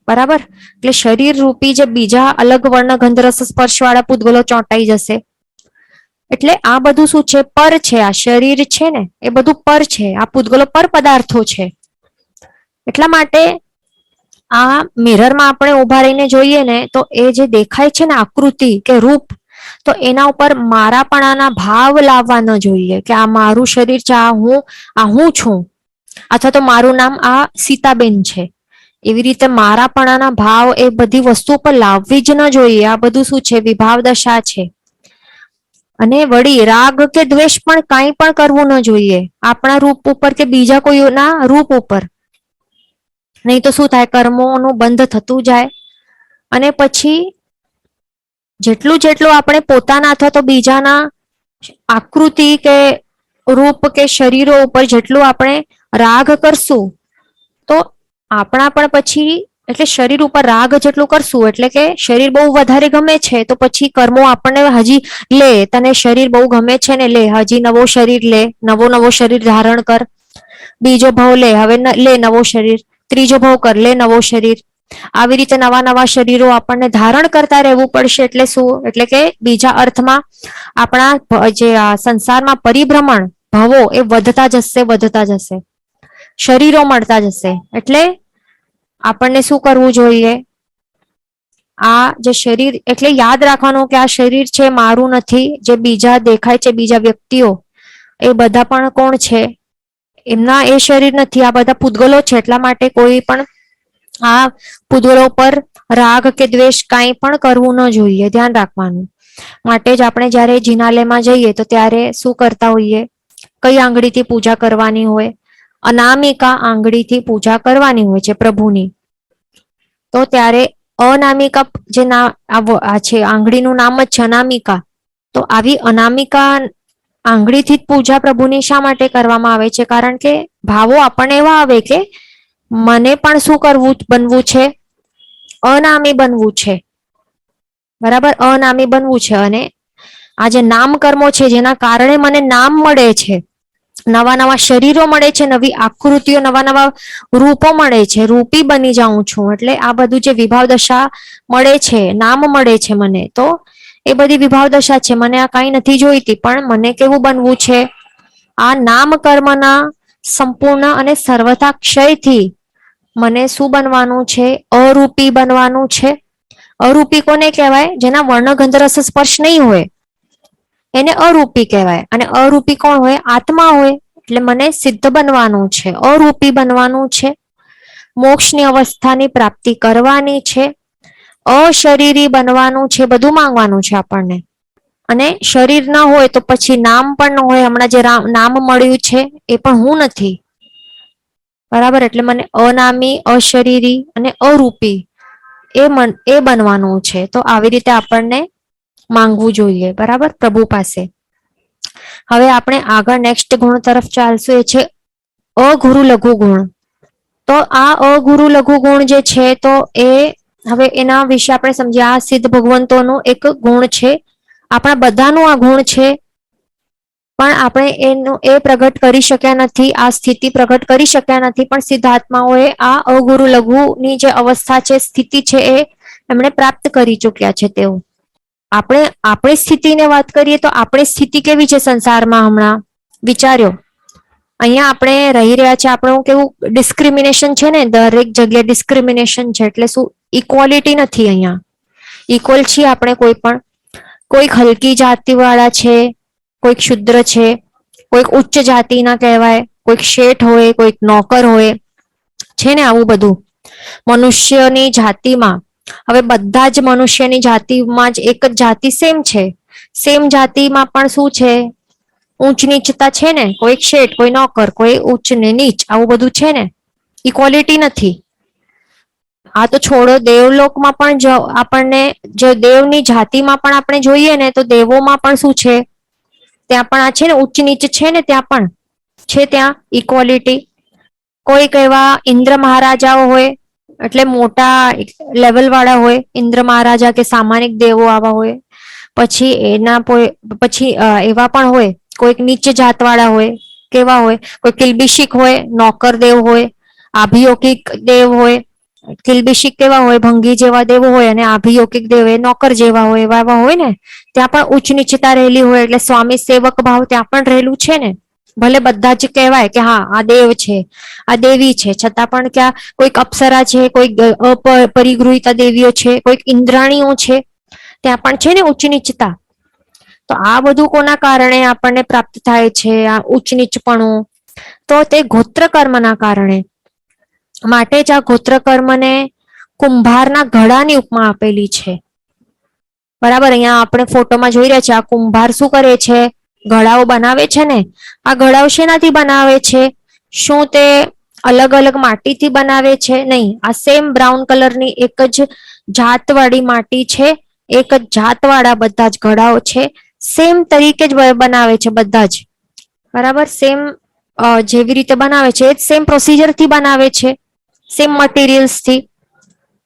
બરાબર. એટલે શરીર રૂપી જે બીજા અલગ વર્ણ, ગંધ, રસ, સ્પર્શ વાળા પૂતગલો ચોંટાઈ જશે. એટલે આ બધું શું છે? પર છે. આ શરીર છે ને એ બધું પર છે. આ પૂતગલો પર પદાર્થો છે. એટલા માટે આ મિરરમાં આપણે ઉભા રહીને જોઈએ ને તો એ જે દેખાય છે ને આકૃતિ કે રૂપ, તો એના ઉપર મારાપણાના ભાવ લાવવા ન જોઈએ કે આ મારું શરીર છે, આ હું છું, અથવા તો મારું નામ આ સીતાબેન છે. એવી રીતે મારાપણાના ભાવ એ બધી વસ્તુ પર લાવવી જ ન જોઈએ. આ બધું શું છે? વિભાવ દશા છે. અને વળી રાગ કે દ્વેષ પણ કાંઈ પણ કરવું ન જોઈએ આપણા રૂપ ઉપર કે બીજા કોઈના રૂપ ઉપર. નહીં તો શું થાય? કર્મોનું બંધ થતું જાય. અને પછી જેટલું જેટલું આપણે પોતાના અથવા તો બીજાના આકૃતિ કે રૂપ કે શરીરો ઉપર જેટલું આપણે રાગ કરશું તો આપણા પણ પછી એટલે શરીર ઉપર રાગ જેટલું કરશું એટલે કે શરીર બહુ વધારે ગમે છે તો પછી કર્મો આપણને હજી લે, તને શરીર બહુ ગમે છે ને, લે હજી નવો શરીર લે, નવો શરીર ધારણ કર, બીજો ભાવ લે, હવે લે નવો શરીર, ત્રીજો ભાવ કર, લે નવો શરીર. આવી રીતે નવા નવા શરીરો આપણને ધારણ કરતા રહેવું પડશે. એટલે શું? એટલે કે બીજા અર્થમાં આપણા જે સંસારમાં પરિભ્રમણ ભાવો એ વધતા જશે, શરીરો મળતા જશે. એટલે આપણને શું કરવું જોઈએ? આ જે શરીર એટલે યાદ રાખવાનું કે આ શરીર છે મારું નથી. જે બીજા દેખાય છે, બીજા વ્યક્તિઓ, એ બધા પણ કોણ છે? એમના એ શરીર નથી, આ બધા પૂતગલો છે. એટલા માટે કોઈ પણ આ પૂતગલો પર રાગ કે દ્વેષ કાંઈ પણ કરવું ન જોઈએ, ધ્યાન રાખવાનું. માટે જ આપણે જ્યારે જિનાલયમાં જઈએ તો ત્યારે શું કરતા હોઈએ? કઈ આંગળીથી પૂજા કરવાની હોય? અનામિકા આંગળીથી પૂજા કરવાની હોય છે પ્રભુની. તો ત્યારે અનામિકા જે છે આંગળીનું નામ જ છે અનામિકા. તો આવી અનામિકા આંગળીથી જ પૂજા પ્રભુની શા માટે કરવામાં આવે છે? કારણ કે ભાવો આપણને એવા આવે કે મને પણ શું કરવું, બનવું છે? અનામી બનવું છે, બરાબર, અનામી બનવું છે. અને આ જે નામ કર્મો છે જેના કારણે મને નામ મળે છે, નવા નવા શરીરો મળે છે, નવી આકૃતિઓ, નવા નવા રૂપો મળે છે, રૂપી બની જાઉં છું. એટલે આ બધું જે વિભાવ દશા મળે છે, નામ મળે છે મને, તો એ બધી વિભાવ દશા છે. મને આ કઈ નથી જોઈતી, પણ મને કેવું બનવું છે, આ નામ કર્મના સંપૂર્ણ અને સર્વથા ક્ષયથી મને શું બનવાનું છે, અરૂપી બનવાનું છે. અરૂપી કોને કહેવાય? જેના વર્ણગંધ રસ સ્પર્શ નહીં હોય એને અરૂપી કહેવાય. અને અરૂપી કોણ હોય? આત્મા હોય. એટલે મને સિદ્ધ બનવાનું છે, અરૂપી બનવાનું છે, મોક્ષની અવસ્થાની પ્રાપ્તિ કરવાની છે, અશરીરી બનવાનું છે, બધું માંગવાનું છે આપણને. અને શરીર ન હોય તો પછી નામ પણ ન હોય. હમણાં જે નામ મળ્યું છે એ પણ હું નથી, બરાબર. એટલે મને અનામી, અશરીરી અને અરૂપી એ બનવાનું છે. તો આવી રીતે આપણને માંગવું જોઈએ, બરાબર, પ્રભુ પાસે. હવે આપણે આગળ નેક્સ્ટ ગુણ તરફ ચાલશું, એ છે અગુરુ લઘુ ગુણ. તો આ અગુરુ લઘુ ગુણ જે છે, તો એ હવે એના વિશે આપણે સમજીએ. આ સિદ્ધ ભગવંતોનું એક ગુણ છે, આપણા બધાનું આ ગુણ છે, પણ આપણે એનું એ પ્રગટ કરી શક્યા નથી, આ સ્થિતિ પ્રગટ કરી શક્યા નથી. પણ સિદ્ધાત્માઓએ આ અગુરુ લઘુની જે અવસ્થા છે, સ્થિતિ છે, એ એમણે પ્રાપ્ત કરી ચુક્યા છે. તેઓ આપણે આપણી સ્થિતિને વાત કરીએ તો આપણી સ્થિતિ કેવી છે સંસારમાં? હમણાં વિચાર્યો, અહીંયા આપણે રહી રહ્યા છે, આપણું કેવું ડિસ્ક્રિમિનેશન છે ને, દરેક જગ્યાએ ડિસ્ક્રિમિનેશન છે. એટલે શું? ઇક્વાલિટી નથી અહીંયા. ઇક્વલ છીએ આપણે કોઈ પણ. કોઈક હલકી જાતિ વાળા છે, કોઈક શુદ્ર છે, કોઈક ઉચ્ચ જાતિના કહેવાય, કોઈક શેઠ હોય, કોઈક નોકર હોય, છે ને આવું બધું મનુષ્યની જાતિમાં. હવે બધા જ મનુષ્યની જાતિમાં જ એક જ જાતિ સેમ છે. સેમ જાતિમાં પણ શું છે? ઊંચ નીચતા છે ને, કોઈક શેઠ, કોઈ નોકર, કોઈ ઉચ્ચ ને નીચ, આવું બધું છે ને. ઇક્વાલિટી નથી. આ તો છોડો, દેવલોકમાં પણ આપણને જો દેવની જાતિમાં પણ આપણે જોઈએ ને, તો દેવોમાં પણ શું છે? ત્યાં પણ આ છે ને, ઉચ્ચ નીચ છે ને, ત્યાં પણ છે, ત્યાં ઇક્વાલિટી. કોઈક એવા ઇન્દ્ર મહારાજાઓ હોય, એટલે મોટા લેવલ વાળા હોય, ઇન્દ્ર મહારાજા કે સામાનિક દેવો આવા હોય. પછી એના પછી એવા પણ હોય, કોઈક નીચ જાત વાળા હોય. કેવા હોય? કોઈ કિલબિશિક હોય, નોકર દેવ હોય, આભિયોગિક દેવ હોય. કિલબિશિક કેવા હોય? ભંગી જેવા દેવો હોય. અને આભિયોગિક દેવ એ નોકર જેવા હોય, એવા એવા હોય ને. ત્યાં પણ ઉચ્ચ નીચતા રહેલી હોય. એટલે સ્વામી સેવક ભાવ ત્યાં પણ રહેલું છે ને. ભલે બધા જ કહેવાય કે હા આ દેવ છે, આ દેવી છે, છતાં પણ ક્યાં કોઈક અપ્સરા છે, કોઈક પરિગૃહિતા દેવીઓ છે, કોઈક ઇન્દ્રાણીઓ છે, ત્યાં પણ છે ને ઉચ્ચ નીચતા. તો આ બધું કોના કારણે આપણને પ્રાપ્ત થાય છે, આ ઉચ્ચ નીચપણું? તો તે ગોત્ર કર્મના કારણે. માટે જ આ ગોત્ર કર્મને કુંભારના ઘડાની ઉપમા આપેલી છે, બરાબર. અહીંયા આપણે ફોટોમાં જોઈ રહ્યા છે, આ કુંભાર શું કરે છે? ઘડાઓ બનાવે છે ને. આ ઘડાઓ શેનાથી બનાવે છે? શું તે અલગ અલગ માટીથી બનાવે છે? નહીં, આ સેમ બ્રાઉન કલરની એક જ જાતવાળી માટી છે, એક જ જાતવાળા બધા જ ઘડાઓ છે, સેમ તરીકે જ બનાવે છે બધા જ, બરાબર. સેમ જેવી રીતે બનાવે છે, એ જ સેમ પ્રોસિજરથી બનાવે છે, સેમ મટીરિયલ્સથી,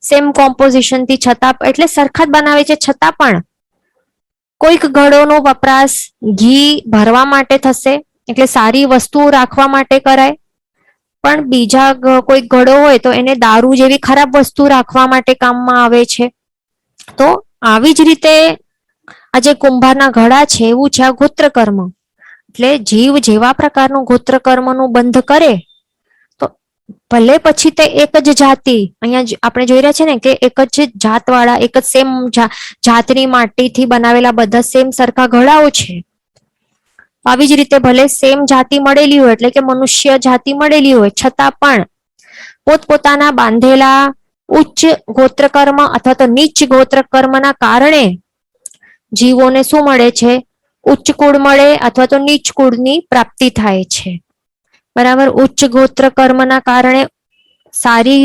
સેમ કોમ્પોઝિશનથી, છતાં એટલે સરખા જ બનાવે છે. છતાં પણ કોઈક ઘડોનો વપરાશ ઘી ભરવા માટે થશે, એટલે સારી વસ્તુઓ રાખવા માટે કરાય. પણ બીજા કોઈ ઘડો હોય તો એને દારૂ જેવી ખરાબ વસ્તુ રાખવા માટે કામમાં આવે છે. તો આવી જ રીતે આ જે કુંભારના ઘડા છે, એવું છે આ ગોત્ર કર્મ. એટલે જીવ જેવા પ્રકારનું ગોત્ર કર્મનું બંધ કરે, તો ભલે પછી તે એક જ જાતિ, અહીંયા આપણે જોઈ રહ્યા છે ને કે એક જ જાતવાળા, એક જ સેમ જાતની માટીથી બનાવેલા બધા સેમ સરખા ઘડાઓ છે. આવી જ રીતે ભલે સેમ જાતિ મળેલી હોય, એટલે કે મનુષ્ય જાતિ મળેલી હોય, છતાં પણ પોતપોતાના બાંધેલા ઉચ્ચ ગોત્ર કર્મ અથવા તો નીચ ગોત્ર કર્મના કારણે જીવોને શું મળે છે? ઉચ્ચ કુળ મળે અથવા તો નીચ કુળની પ્રાપ્તિ થાય છે, બરાબર. ઉચ્ચ ગોત્ર કર્મના કારણે સારી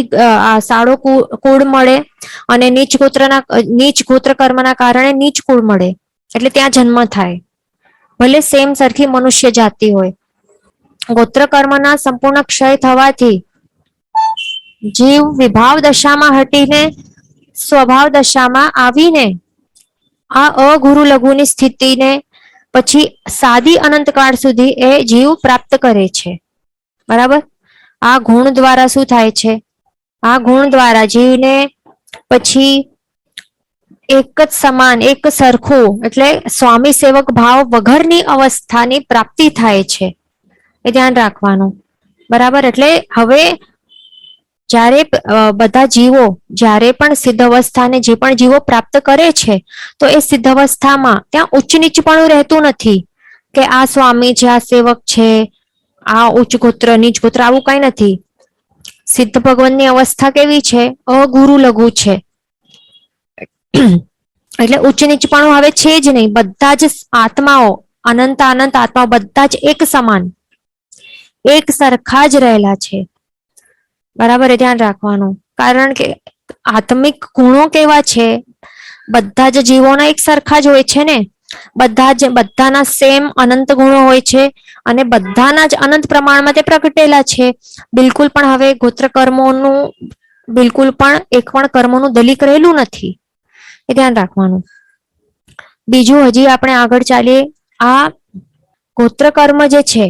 સારો કુળ મળે, અને નીચ ગોત્ર કર્મના કારણે નીચ કુળ મળે, એટલે ત્યાં જન્મ થાય. ભલે સેમ સરખી મનુષ્ય જાતિ હોય. ગોત્ર કર્મના સંપૂર્ણ ક્ષય થવાથી જીવ વિભાવ દશામાં હટીને સ્વભાવ દશામાં આવીને આ અગુરુ લઘુની સ્થિતિને પછી સાદી અનંતકાળ સુધી એ જીવ પ્રાપ્ત કરે છે. બરાબર. આ ગુણ દ્વારા શું થાય છે? આ ગુણ દ્વારા જીવને પછી એક જ સમાન, એક સરખું એટલે સ્વામી સેવક ભાવ વગરની અવસ્થાની પ્રાપ્તિ થાય છે. એ ધ્યાન રાખવાનું. બરાબર. એટલે હવે જ્યારે બધા જીવો જ્યારે પણ સિદ્ધ અવસ્થાને જે પણ જીવો પ્રાપ્ત કરે છે તો એ સિદ્ધ અવસ્થામાં ત્યાં ઉચ્ચ નીચપણું રહેતું નથી કે આ સ્વામી છે, આ સેવક છે, આ ઉચ્ચ ગોત્ર નીચ ગોત્ર, આવું કઈ નથી. સિદ્ધ ભગવાનની અવસ્થા કેવી છે? અગુરુ લઘુ છે. એટલે ઉચ્ચ નીચપણું હવે છે જ નહીં. બધા જ આત્માઓ, અનંત અનંત આત્માઓ બધા જ એક સમાન, એક સરખા જ રહેલા છે. બરાબર. એ ધ્યાન રાખવાનું. કારણ કે આત્મિક ગુણો કેવા છે? બધા જ જીવોના એક સરખા જ હોય છે ને. બધાના સેમ અનંત ગુણો હોય છે અને બધાના જ અનંત પ્રમાણમાં તે પ્રગટેલા છે. બિલકુલ પણ હવે ગોત્ર કર્મોનું બિલકુલ પણ એક પણ કર્મોનું દલિક રહેલું નથી. એ ધ્યાન રાખવાનું. બીજું હજી આપણે આગળ ચાલીએ. આ ગોત્ર કર્મ જે છે,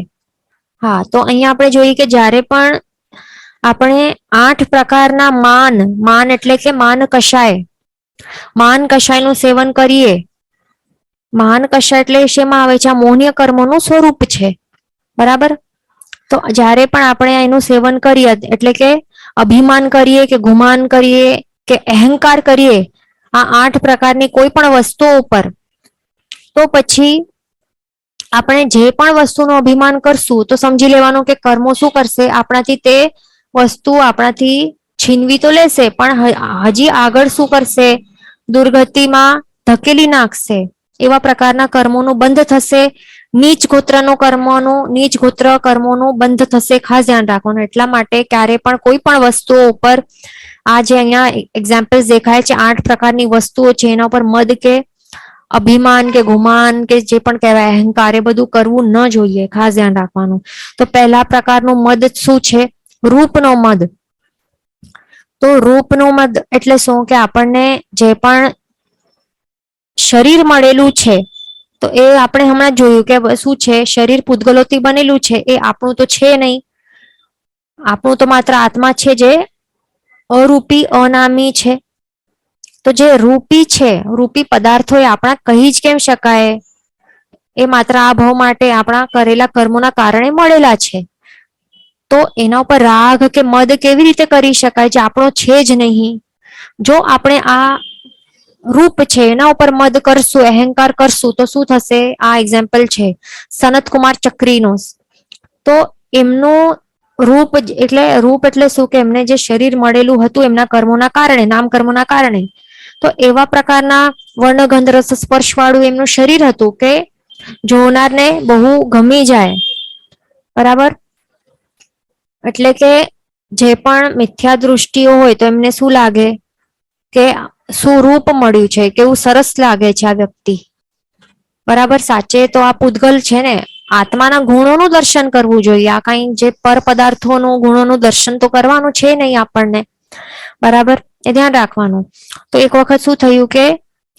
હા, તો અહીંયા આપણે જોઈએ કે જ્યારે પણ આપણે 8 પ્રકારના માન એટલે કે માન કષાયનું સેવન કરીએ. માન કષાય એટલે શેમાં આવે છે? આ મોહનીય કર્મોનું સ્વરૂપ છે. બરાબર. તો જ્યારે પણ આપણે એનું સેવન કરીએ એટલે કે અભિમાન કરીએ કે ગુમાન કરીએ કે અહંકાર કરીએ આ 8 પ્રકારની કોઈ પણ વસ્તુઓ ઉપર, તો પછી આપણે જે પણ વસ્તુનું અભિમાન કરશું તો સમજી લેવાનું કે કર્મો શું કરશે? આપણાથી તે વસ્તુ આપણાથી છીનવી તો લેશે પણ હજી આગળ શું કરશે? દુર્ગતિમાં ધકેલી નાખશે. એવા પ્રકારના કર્મોનું બંધ થશે. નીચ ગોત્ર કર્મોનું બંધ થશે. ખાસ ધ્યાન રાખવાનું. એટલા માટે ક્યારે પણ કોઈ પણ વસ્તુઓ ઉપર, આ જે અહીંયા એક્ઝામ્પલ્સ દેખાય છે 8 પ્રકારની વસ્તુઓ છે, એના ઉપર મદ કે અભિમાન કે ગુમાન કે જે પણ કહેવાય અહંકાર, એ બધું કરવું ન જોઈએ. ખાસ ધ્યાન રાખવાનું. તો પહેલા પ્રકારનું મદ શું છે? રૂપનો મદ. તો રૂપનો મદ એટલે શું? કે આપણને જે પણ શરીર મળેલું છે તો એ આપણે હમણાં જોયું કે શું છે? શરીર પૂતગલોથી બનેલું છે. એ આપણું તો છે નહીં. આપણું તો માત્ર આત્મા છે જે અરૂપી અનામી છે. તો જે રૂપી છે, રૂપી પદાર્થો એ આપણા કહી જ કેમ શકાય? એ માત્ર આ ભાવ માટે આપણા કરેલા કર્મોના કારણે મળેલા છે. તો એના ઉપર રાગ કે મદ કેવી રીતે કરી શકાય જે આપણો છે જ નહીં? જો આપણે આ રૂપ છે એના ઉપર મદ કરશું, અહંકાર કરશું તો શું થશે? આ એક્ઝામ્પલ છે સનત કુમાર ચક્રીનું. તો એમનું રૂપ એટલે શું? કે એમને જે શરીર મળેલું હતું એમના કર્મોના કારણે, નામ કર્મોના કારણે, તો એવા પ્રકારના વર્ણગંધ રસ સ્પર્શ વાળું એમનું શરીર હતું કે જોનારને બહુ ગમી જાય. બરાબર. એટલે કે જે પણ મિથ્યા દૃષ્ટિઓ હોય તો એમને શું લાગે કે શું રૂપ મળ્યું છે, કેવું સરસ લાગે છે આ વ્યક્તિ. બરાબર. સાચે તો આ પૂતગલ છે ને. આત્માના ગુણોનું દર્શન કરવું જોઈએ. આ કઈ જે પર પદાર્થોનું ગુણોનું દર્શન તો કરવાનું છે નહીં આપણને. બરાબર. એ ધ્યાન રાખવાનું. તો એક વખત શું થયું કે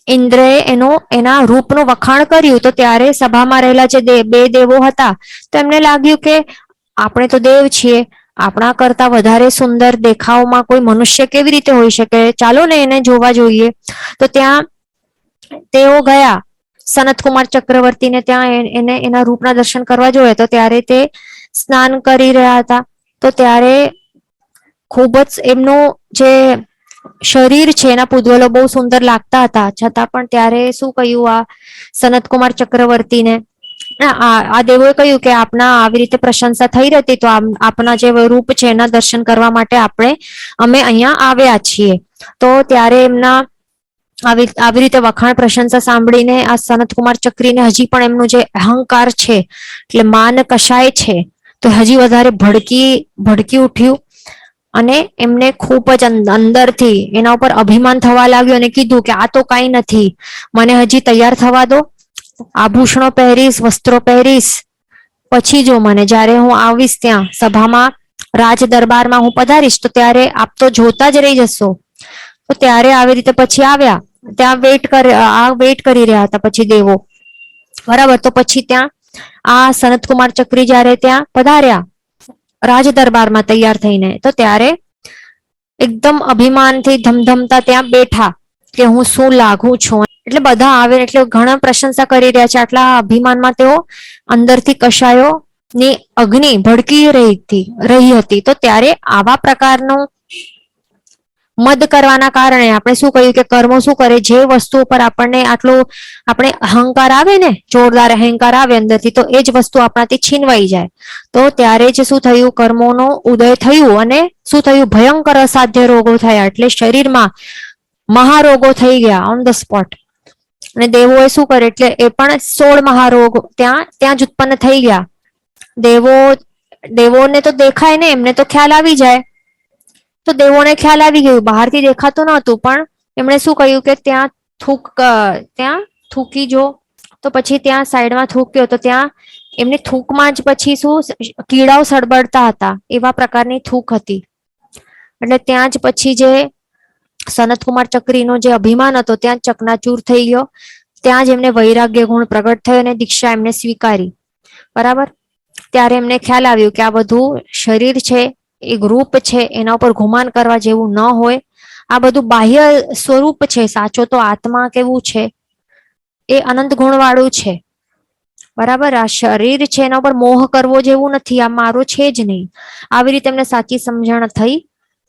ઇન્દ્રએ એના રૂપનું વખાણ કર્યું તો ત્યારે સભામાં રહેલા જે બે દેવો હતા તો એમને લાગ્યું કે આપણે તો દેવ છીએ, આપણા કરતા વધારે સુંદર દેખાવમાં કોઈ મનુષ્ય કેવી રીતે હોઈ શકે? ચાલો ને એને જોવા જોઈએ. તો ત્યાં તેઓ ગયા સનતકુમાર ચક્રવર્તીને ત્યાં એને એના રૂપના દર્શન કરવા જોયા. તો ત્યારે તે સ્નાન કરી રહ્યા હતા. તો ત્યારે ખૂબ જ એમનું જે શરીર છે એના પૂતગલો બહુ સુંદર લાગતા હતા. છતાં પણ ત્યારે શું કહ્યું આ સનતકુમાર ચક્રવર્તીને? આ દેવોએ કહ્યું કે આપના આવી રીતે પ્રશંસા થઈ રહેતી તો આપના જે રૂપ છે એના દર્શન કરવા માટે અમે અહીંયા આવ્યા છીએ. તો ત્યારે એમના આવી રીતે વખાણ પ્રશંસા સાંભળીને આ સનતકુમાર ચક્રીને હજી પણ એમનું જે અહંકાર છે એટલે માન કશાય છે તો હજી વધારે ભડકી ઉઠ્યું અને એમને ખૂબ જ અંદરથી એના ઉપર અભિમાન થવા લાગ્યું અને કીધું કે આ તો કઈ નથી, મને હજી તૈયાર થવા દો, આભૂષણો પહેરીશ, વસ્ત્રો પહેરીશ, પછી જો મને જ્યારે હું આવીશ ત્યાં સભામાં રાજ દરબારમાં હું પધારીશ તો ત્યારે આપ તો જોતા જ રહી જશો. તો ત્યારે આવી રીતે પછી આવ્યા, ત્યાં વેઇટ કરી રહ્યા હતા પછી દેવો, બરાબર. તો પછી ત્યાં આ સનતકુમાર ચક્રી જ્યારે ત્યાં પધાર્યા રાજ દરબારમાં તૈયાર થઈને, તો ત્યારે એકદમ અભિમાનથી ધમધમતા ત્યાં બેઠા કે હું શું લાગુ છું. એટલે બધા આવે એટલે ઘણા પ્રશંસા કરી રહ્યા છે. આટલા અભિમાનમાં તેઓ અંદરથી કશાયો ની અગ્નિ ભડકી રહી હતી. તો ત્યારે આવા પ્રકારનું મદ કરવાના કારણે આપણે શું કહ્યું કે કર્મો શું કરે, જે વસ્તુ ઉપર આપણને આટલો આપણે અહંકાર આવે ને, જોરદાર અહંકાર આવે અંદરથી, તો એ જ વસ્તુ આપણાથી છીનવાઈ જાય. તો ત્યારે જ શું થયું, કર્મોનો ઉદય થયું અને શું થયું, ભયંકર અસાધ્ય રોગો થયા. એટલે શરીરમાં મહારોગો થઈ ગયા ઓન ધ સ્પોટ. અને દેવોએ શું કરે, એટલે એ પણ 16 મહારોગ ત્યાં જ ઉત્પન્ન થઈ ગયા. દેવોને તો દેખાય ને, એમને તો ખ્યાલ આવી જાય. તો દેવોને ખ્યાલ આવી ગયું, બહારથી દેખાતું નહોતું, પણ એમણે શું કહ્યું કે ત્યાં થૂકી જો. તો પછી ત્યાં સાઈડમાં થૂક્યો, તો ત્યાં એમની થૂકમાં જ પછી શું કીડાઓ સળબળતા હતા, એવા પ્રકારની થૂક હતી. એટલે ત્યાં જ પછી જે સનતકુમાર ચક્રીનો જે અભિમાન હતો ત્યાં ચકનાચૂર થઈ ગયો. ત્યાં જ એમને વૈરાગ્ય ગુણ પ્રગટ થયો અને દીક્ષા એમને સ્વીકારી, બરાબર. ત્યારે એમને ખ્યાલ આવ્યું કે આ બધું શરીર છે, એક રૂપ છે, એના ઉપર ગુમાન કરવા જેવું ન હોય. આ બધું બાહ્ય સ્વરૂપ છે, સાચો તો આત્મા કેવું છે, એ અનંત ગુણ વાળું છે, બરાબર. આ શરીર છે, એના ઉપર મોહ કરવો જેવું નથી, આ મારો છે જ નહીં. આવી રીતે એમને સાચી સમજણ થઈ,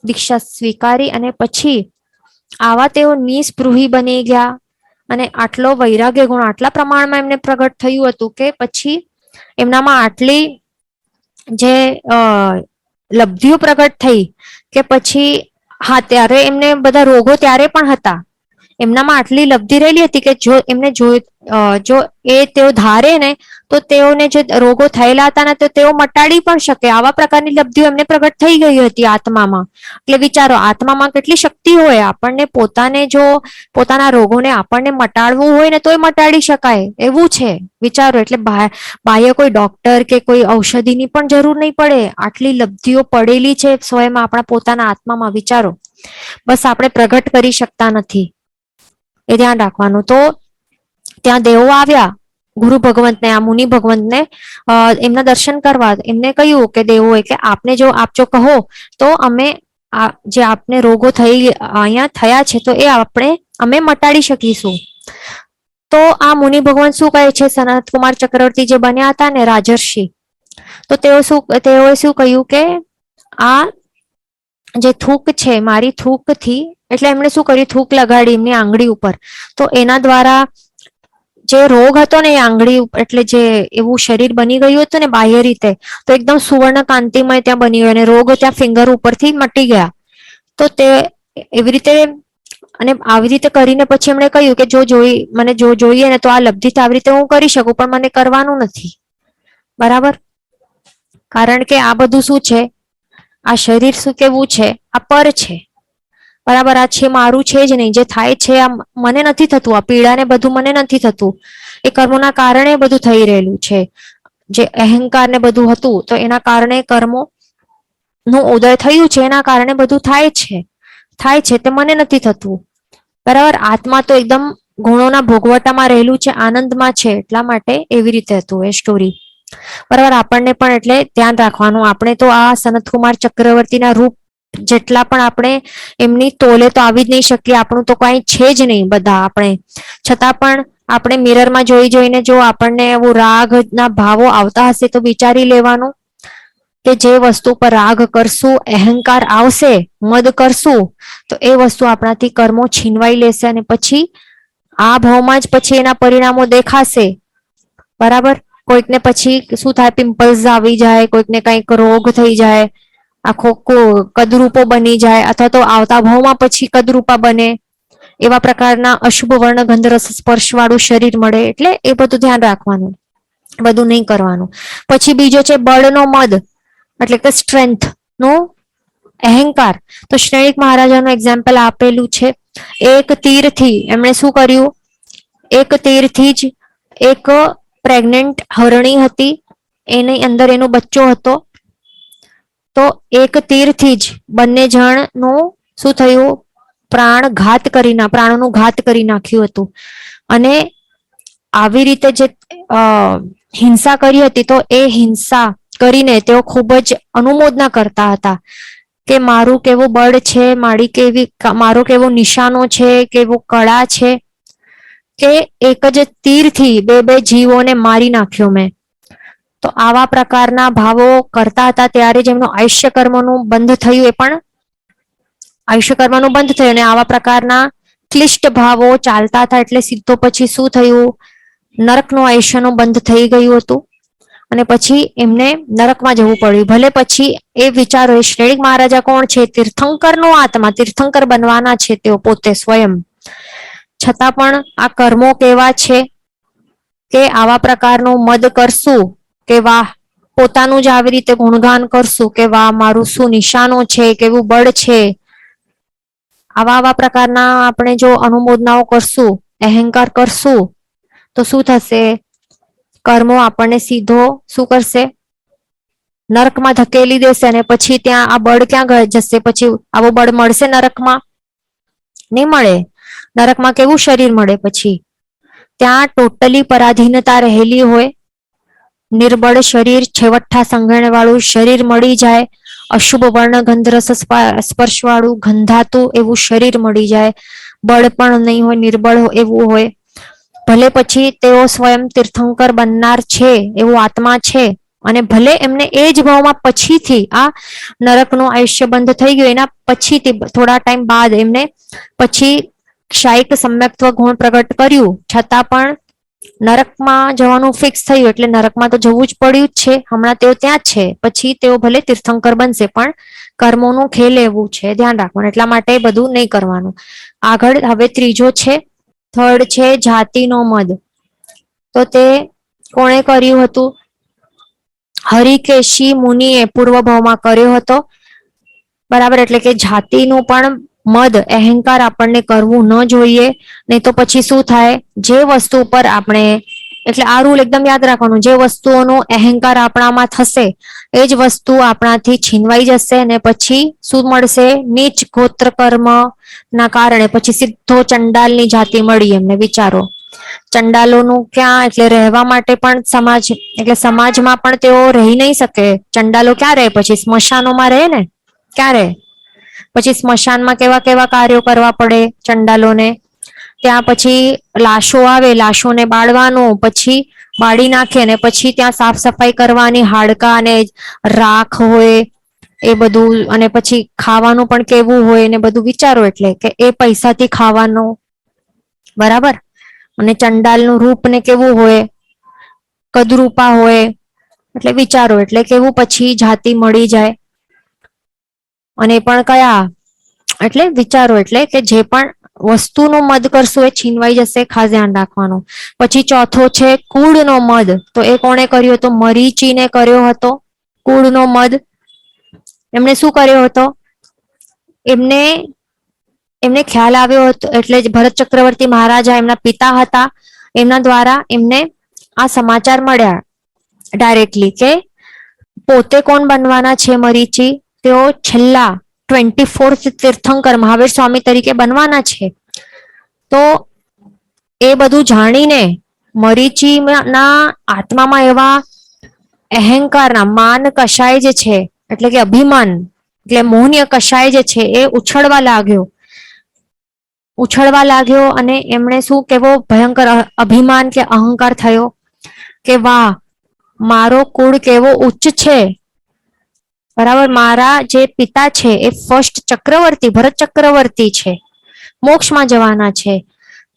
દીક્ષા સ્વીકારી અને પછી આવા તેઓ નિસ્પૃહી બની ગયા. અને આટલો વૈરાગ્ય ગુણ આટલા પ્રમાણમાં એમને પ્રગટ થયું હતું કે પછી એમનામાં આટલી જે લબ્ધિઓ પ્રગટ થઈ કે પછી હા, ત્યારે એમને બધા રોગો ત્યારે પણ હતા. એમનામાં આટલી લબ્ધિ રહેલી હતી કે જો એમને જો તેઓ ધારે ને, તો તેઓને જે રોગો થયેલા હતા ને, તો તેઓ મટાડી પણ શકે. આવા પ્રકારની લબ્ધિઓ એમને પ્રગટ થઈ ગઈ હતી આત્મામાં. એટલે વિચારો, આત્મામાં કેટલી શક્તિ હોય. આપણને પોતાના રોગોને આપણને મટાડવું હોય ને, તોય મટાડી શકાય એવું છે, વિચારો. એટલે બાહ્ય કોઈ ડોક્ટર કે કોઈ ઔષધિની પણ જરૂર નહીં પડે. આટલી લબ્ધિઓ પડેલી છે સ્વયં આપણા પોતાના આત્મામાં, વિચારો. બસ આપણે પ્રગટ કરી શકતા નથી, એ ધ્યાન રાખવાનું. તો ત્યાં દેવો આવ્યા ગુરુ ભગવંતને, આ મુનિ ભગવંતને એમના દર્શન કરવા. એમને કહ્યું કે દેવોએ કે આપ જો કહો તો અમે જે આપને રોગો અહીંયા થયા છે, તો એ અમે મટાડી શકીશું. તો આ મુનિ ભગવાન શું કહે છે, સનતકુમાર ચક્રવર્તી જે બન્યા હતા ને રાજર્ષિ, તો તેઓએ શું કહ્યું કે આ જે થૂક છે, મારી થૂકથી, એટલે એમણે શું કર્યું, થૂક લગાડી એમની આંગળી ઉપર. તો એના દ્વારા જે રોગ હતો ને, એ આંગળી એટલે જે એવું શરીર બની ગયું હતું ને બાહ્ય રીતે, તો એકદમ સુવર્ણ કાંતિમય ત્યાં બની ગયો અને રોગ ત્યાં ફિંગર ઉપરથી મટી ગયા. તો તે એવી રીતે અને આવી રીતે કરીને પછી એમણે કહ્યું કે મને જોઈએ ને, તો આ લબ્ધિ આવી રીતે હું કરી શકું, પણ મને કરવાનું નથી, બરાબર. કારણ કે આ બધું શું છે, આ શરીર શું કેવું છે, આ પર છે, બરાબર. આ છે મારું છે જ નહીં. જે થાય છે આ મને નથી થતું, આ પીડા ને બધું મને નથી થતું. એ કર્મોના કારણે બધું થઈ રહેલું છે. જે અહંકાર ને બધું હતું, તો એના કારણે કર્મો નું ઉદય થયું છે, એના કારણે બધું થાય છે, તે મને નથી થતું, બરાબર. આત્મા તો એકદમ ગુણોના ભોગવટામાં રહેલું છે, આનંદમાં છે, એટલા માટે એવી રીતે હતું એ સ્ટોરી, બરાબર. આપણને પણ એટલે ધ્યાન રાખવાનું. આપણે તો આ સનતકુમાર ચક્રવર્તીના રૂપ જેટલા પણ આપણે એમની તોલે તો આવી જ નહીં શકીએ. આપણું તો કઈ છે જ નહીં બધા આપણે, છતાં પણ આપણે મિરરમાં જોઈને જો આપણને એવું રાગના ભાવો આવતા હશે, તો વિચારી લેવાનું કે જે વસ્તુ પર રાગ કરશું, અહંકાર આવશે, મદ કરશું, તો એ વસ્તુ આપણાથી કર્મો છીનવાઈ લેશે અને પછી આ ભાવમાં જ પછી એના પરિણામો દેખાશે, બરાબર. કોઈકને પછી શું થાય, પિમ્પલ્સ આવી જાય, કોઈકને કંઈક રોગ થઈ જાય, આખો કદરૂપો બની જાય, અથવા તો આવતા ભાવમાં પછી કદરૂપા બને, એવા પ્રકારના અશુભ વર્ણ ગંધ રસ સ્પર્શ વાળું શરીર મળે. એટલે એ બધું ધ્યાન રાખવાનું, બધું નહીં કરવાનું. પછી બીજો છે બળનો મદ, એટલે કે સ્ટ્રેન્થ નો અહંકાર. તો શ્રેણિક મહારાજાનું એક્ઝામ્પલ આપેલું છે. એક તીરથી એમણે શું કર્યું, એક તીરથી જ એક પ્રેગ્નેન્ટ હરણી હતી, એની અંદર એનો બચ્ચો હતો. તો એક તીરથી જ બંને જણનું શું થયું, પ્રાણોનું ઘાત કરી નાખ્યું હતું. અને આવી રીતે જે હિંસા કરી હતી, તો એ હિંસા કરીને તેઓ ખૂબ જ અનુમોદના કરતા હતા કે મારું કેવું બળ છે, મારો કેવો નિશાનો છે, કેવો કળા છે કે એક જ તીરથી બે જીવોને મારી નાખ્યો મેં. તો આવા પ્રકારના ભાવો કરતા હતા ત્યારે જેમનું આયુષ્ય કર્મનું બંધ થયું, એ પણ આયુષ્ય કર્મનું બંધ થયું અને આવા પ્રકારના ક્લિષ્ટ ભાવો ચાલતા હતા. એટલે સીધો પછી શું થયું, નરકનું આયુષ્યનું બંધ થઈ ગયું હતું અને પછી એમને નરકમાં જવું પડ્યું. ભલે પછી એ વિચારો, એ શ્રેણિક મહારાજા કોણ છે, તીર્થંકરનો આત્મા, તીર્થંકર બનવાના છે તેઓ પોતે સ્વયં, છતાં પણ આ કર્મો કેવા છે કે આવા પ્રકારનું મદ કરશું કે વાહ, પોતાનું જ આવી રીતે ગુણગાન કરશું કે વાહ મારું શું નિશાનો છે, કેવું બળ છે. આવા પ્રકારના આપણે જો અનુમોદનાઓ કરશું, અહંકાર કરશું, તો શું થશે, કર્મો આપણને સીધો શું કરશે, નરકમાં ધકેલી દેશે. અને પછી ત્યાં આ બળ ક્યાં જશે, પછી આવું બળ મળશે નરકમાં? નહીં મળે. નરકમાં કેવું શરીર મળે? પછી ત્યાં ટોટલી પરાધીનતા રહેલી હોય, નિર્બળ શરીર, છેવટઠા સંઘર્ણ વાળું શરીર મળી જાય, અશુભ વર્ણ ગંધ રસ સ્પર્શ વાળું ગંધાતું એવું શરીર મળી જાય, બળ પણ નહીં હોય, નિર્બળ એવું હોય. ભલે પછી તેઓ સ્વયં તીર્થંકર બનનાર છે એવો આત્મા છે, અને ભલે એમને એ જ ભાવમાં પછીથી આ નરકનું આયુષ્ય બંધ થઈ ગયું, એના પછીથી થોડા ટાઈમ બાદ એમને પછી ક્ષાયિક સમ્યક્ત્વ ગુણ પ્રગટ કર્યું, છતાં પણ નરકમાં જવાનું ફિક્સ થયું. એટલે નરકમાં તો જવું જ પડ્યું જ છે. હમણાં તેઓ ત્યાં જ છે, પછી તેઓ ભલે તીર્થંકર બનશે, પણ કર્મોનું ખેલ એવું છે, ધ્યાન રાખવાનું. એટલા માટે બધું નહીં કરવાનું. આગળ હવે ત્રીજો છે, થર્ડ છે જાતિનો મદ. તો તે કોણે કર્યું હતું? હરિકેશી મુનિએ પૂર્વ ભાવમાં કર્યો હતો. બરાબર. એટલે કે જાતિનું પણ મદ, અહંકાર આપણને કરવું ન જોઈએ. નહીં તો પછી શું થાય, જે વસ્તુ પર આપણે, એટલે આ રૂલ એકદમ યાદ રાખવાનું, જે વસ્તુઓનો અહંકાર આપણામાં થશે એ જ વસ્તુ આપણાથી છીનવાઈ જશે અને પછી શું મળશે, નીચ ગોત્ર કર્મ ના કારણે પછી સીધો ચંડાલની જાતિ મળી એમને. વિચારો, ચંડાલોનું ક્યાં, એટલે રહેવા માટે પણ સમાજ, એટલે સમાજમાં પણ તેઓ રહી નહીં શકે. ચંડાલો ક્યાં રહે? પછી સ્મશાનોમાં રહે ને. ક્યાં રહે? પછી સ્મશાનમાં કેવા કેવા કાર્યો કરવા પડે ચંડાલોને. ત્યાં પછી લાશો આવે, લાશોને બાળવાનું, પછી બાળી નાખે ને પછી ત્યાં સાફ સફાઈ કરવાની, હાડકા અને રાખ હોય એ બધું, અને પછી ખાવાનું પણ કેવું હોય ને બધું. વિચારો, એટલે કે એ પૈસાથી ખાવાનું. બરાબર. અને ચંડાલનું રૂપ ને કેવું હોય, કદરૂપા હોય. એટલે વિચારો, એટલે કેવું પછી જાતિ મળી જાય. અને પણ કયા, એટલે વિચારો, એટલે કે જે પણ વસ્તુનો મદ કરશું એ છીનવાઈ જશે, ખાસ ધ્યાન રાખવાનું. પછી ચોથો છે કુળનો મદ. તો એ કોણે કર્યો હતો? મરીચીને કર્યો હતો કુળનો મદ. એમણે શું કર્યો હતો? એમને એમને ખ્યાલ આવ્યો હતો, એટલે ભરત ચક્રવર્તી મહારાજા એમના પિતા હતા, એમના દ્વારા એમને આ સમાચાર મળ્યા ડાયરેક્ટલી કે પોતે કોણ બનવાના છે મરીચી, તેઓ છેલ્લા 24th તીર્થંકર મહાવીર સ્વામી તરીકે બનવાના છે. તો એ બધું જાણીને મરીચીના આત્મામાં એવા અહંકારના માન કશાય જે છે, એટલે કે અભિમાન, એટલે મોહનીય કશાય જે છે એ ઉછળવા લાગ્યો અને એમણે શું, કેવો ભયંકર અભિમાન કે અહંકાર થયો કે વાહ, મારો કુળ કેવો ઉચ્ચ છે. બરાબર. મારા જે પિતા છે એ ફર્સ્ટ ચક્રવર્તી, ભરત ચક્રવર્તી છે, મોક્ષમાં જવાના છે.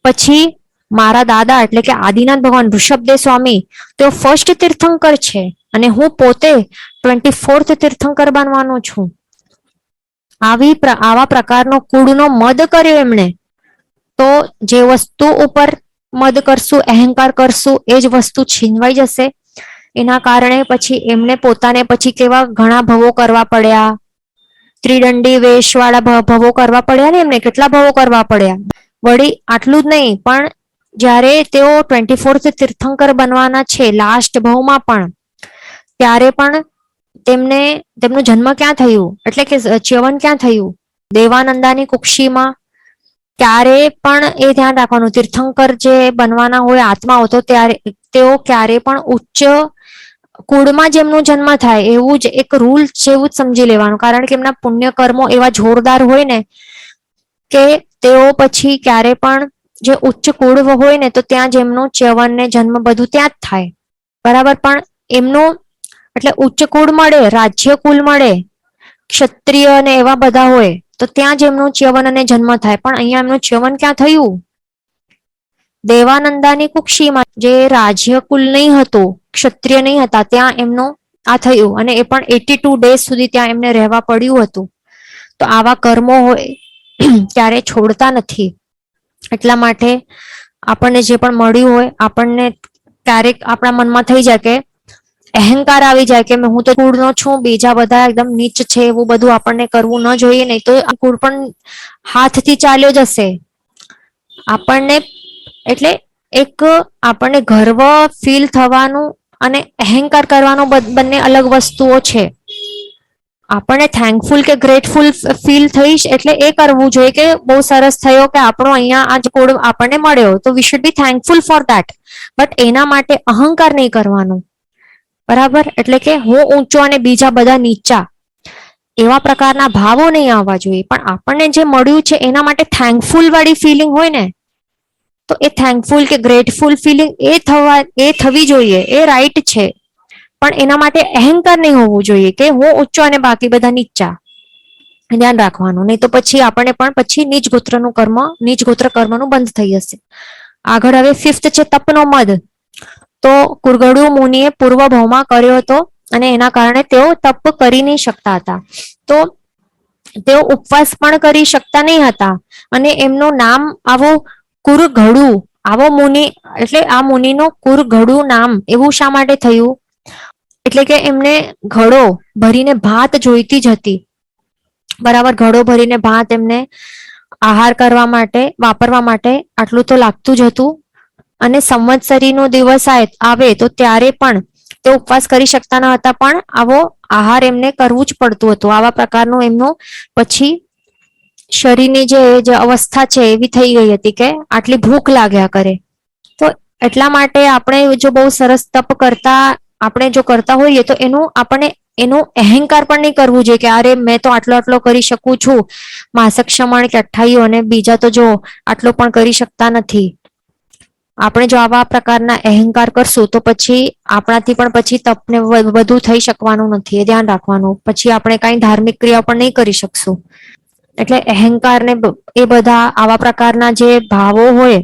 પછી મારા દાદા, એટલે કે આદિનાથ ભગવાન ઋષભદેવ સ્વામી, તેઓ ફર્સ્ટ તીર્થંકર છે અને હું પોતે 24th તીર્થંકર બનવાનો છું. આવા પ્રકારનો કુળનો મદ કર્યો એમણે. તો જે વસ્તુ ઉપર મદ કરશું, અહંકાર કરશું, એ જ વસ્તુ છીનવાઈ જશે. એના કારણે પછી એમને પોતાને પછી કેવા ઘણા ભવો કરવા પડ્યા, ત્રિદંડી વેશ વાળા ભવો કરવા પડ્યા ને એમને. કેટલા ભવો કરવા પડ્યા. વળી આટલું જ નહીં, પણ જ્યારે તેઓ 24th તીર્થંકર બનવાના છે લાસ્ટ ભાવમાં પણ, ત્યારે પણ તેમનું જન્મ ક્યાં થયું, એટલે કે ચ્યવન ક્યાં થયું? દેવાનંદાની કુક્ષીમાં. ક્યારે પણ એ ધ્યાન રાખવાનું, તીર્થંકર જે બનવાના હોય આત્માઓ, તો ત્યારે તેઓ ક્યારે પણ ઉચ્ચ કુળમાં જેમનો જન્મ થાય એવું જ એક રૂલ જેવું જ સમજી લેવાનું, કારણ કે એમના પુણ્ય કર્મો એવા જોરદાર હોય ને કે તેઓ પછી ક્યારે પણ જે ઉચ્ચ કુળ હોય ને તો ત્યાં જેમનો ચ્યવન ને જન્મ બધું ત્યાં જ થાય, બરાબર. પણ એમનું એટલે ઉચ્ચ કુળ મળે, રાજ્ય કુલ મળે, ક્ષત્રિય અને એવા બધા હોય તો ત્યાં જ એમનું ચ્યવન અને જન્મ થાય. પણ અહીંયા એમનું ચ્યવન ક્યાં થયું? દેવાનંદાની કુક્ષીમાં, જે રાજ્ય કુલ નહીં હતું, ક્ષત્રિય નહીં હતા, ત્યાં એમનું આ થયું, અને એ પણ 82 ડેઝ સુધી ત્યાં એમને રહેવા પડ્યું હતું. તો આવા કર્મો હોય ત્યારે છોડતા નથી. એટલા માટે આપણને જે પણ મળ્યું હોય, આપણને ક્યારેક આપણા મનમાં થઈ જાય કે અહંકાર આવી જાય કે હું તો કુળનો છું, બીજા બધા એકદમ નીચ છે, એવું બધું આપણને કરવું ન જોઈએ. નહીં તો આ કુળ પણ હાથથી ચાલ્યો જશે. આપણને એટલે એક આપણને ગર્વ ફીલ થવાનું અને અહંકાર કરવાનો બંને અલગ વસ્તુઓ છે. આપણને થેન્કફુલ કે ગ્રેટફુલ ફીલ થઈશ એટલે એ કરવું જોઈએ કે બહુ સરસ થયો કે આપણો અહીંયા આજ કોડ આપણને મળ્યો, તો we should be thankful for that. But એના માટે અહંકાર નહીં કરવાનો, બરાબર. એટલે કે હું ઊંચો અને બીજા બધા નીચા, એવા પ્રકારના ભાવો નહીં આવવા જોઈએ. પણ આપણને જે મળ્યું છે એના માટે થેન્કફુલ વાળી ફિલિંગ હોય ને, તો એ થેન્કફુલ કે ગ્રેટફુલ ફિલિંગ એ થવી જોઈએ, એ રાઈટ છે. પણ એના માટે અહંકાર નહીં હોવું જોઈએ કે હું ઊંચો અને બાકી બધા નીચા. ધ્યાન રાખવાનું, નહીં તો પછી આપણને પણ પછી નીચ ગોત્ર કર્મનું બંધ થઈ જશે. આગળ હવે 5th છે તપનો મદ. તો કુરગડુ મુનિએ પૂર્વ ભાવમાં કર્યો હતો અને એના કારણે તેઓ તપ કરી નહીં શકતા હતા. તો તેઓ ઉપવાસ પણ કરી શકતા નહીં હતા, અને એમનું નામ આવો કુરઘડુ, આવો મુનિ, એટલે આ મુનિનું કુરઘડુ નામ એવું શા માટે થયું? એટલે કે એમને ઘડો ભરીને ભાત જોઈતી જ હતી, બરાબર. ઘડો ભરીને ભાત એમને આહાર કરવા માટે, વાપરવા માટે આટલું તો લાગતું જ હતું. અને સંવત્સરીનો દિવસ આવે તો ત્યારે પણ તે ઉપવાસ કરી શકતા ન હતા, પણ આવો આહાર એમને કરવું જ પડતું હતું. આવા પ્રકારનું એમનું પછી શરીરની જે અવસ્થા છે એવી થઈ ગઈ હતી કે આટલી ભૂખ લાગ્યા કરે. તો એટલા માટે આપણે જો બહુ સરસ તપ કરતા આપણે જો કરતા હોઈએ તો એનું અહંકાર પણ નહીં કરવું જોઈએ કે અરે મેં તો આટલો આટલો કરી શકું છું, માસક ક્ષમણ કે અઠ્ઠાઈઓ, અને બીજા તો જો આટલો પણ કરી શકતા નથી. આપણે જો આવા પ્રકારના અહંકાર કરશું તો પછી આપણાથી પણ પછી તપને વધુ થઈ શકવાનું નથી, એ ધ્યાન રાખવાનું. પછી આપણે કઈ ધાર્મિક ક્રિયા પણ નહીં કરી શકશું. એટલે અહંકાર ને એ બધા આવા પ્રકારના જે ભાવો હોય,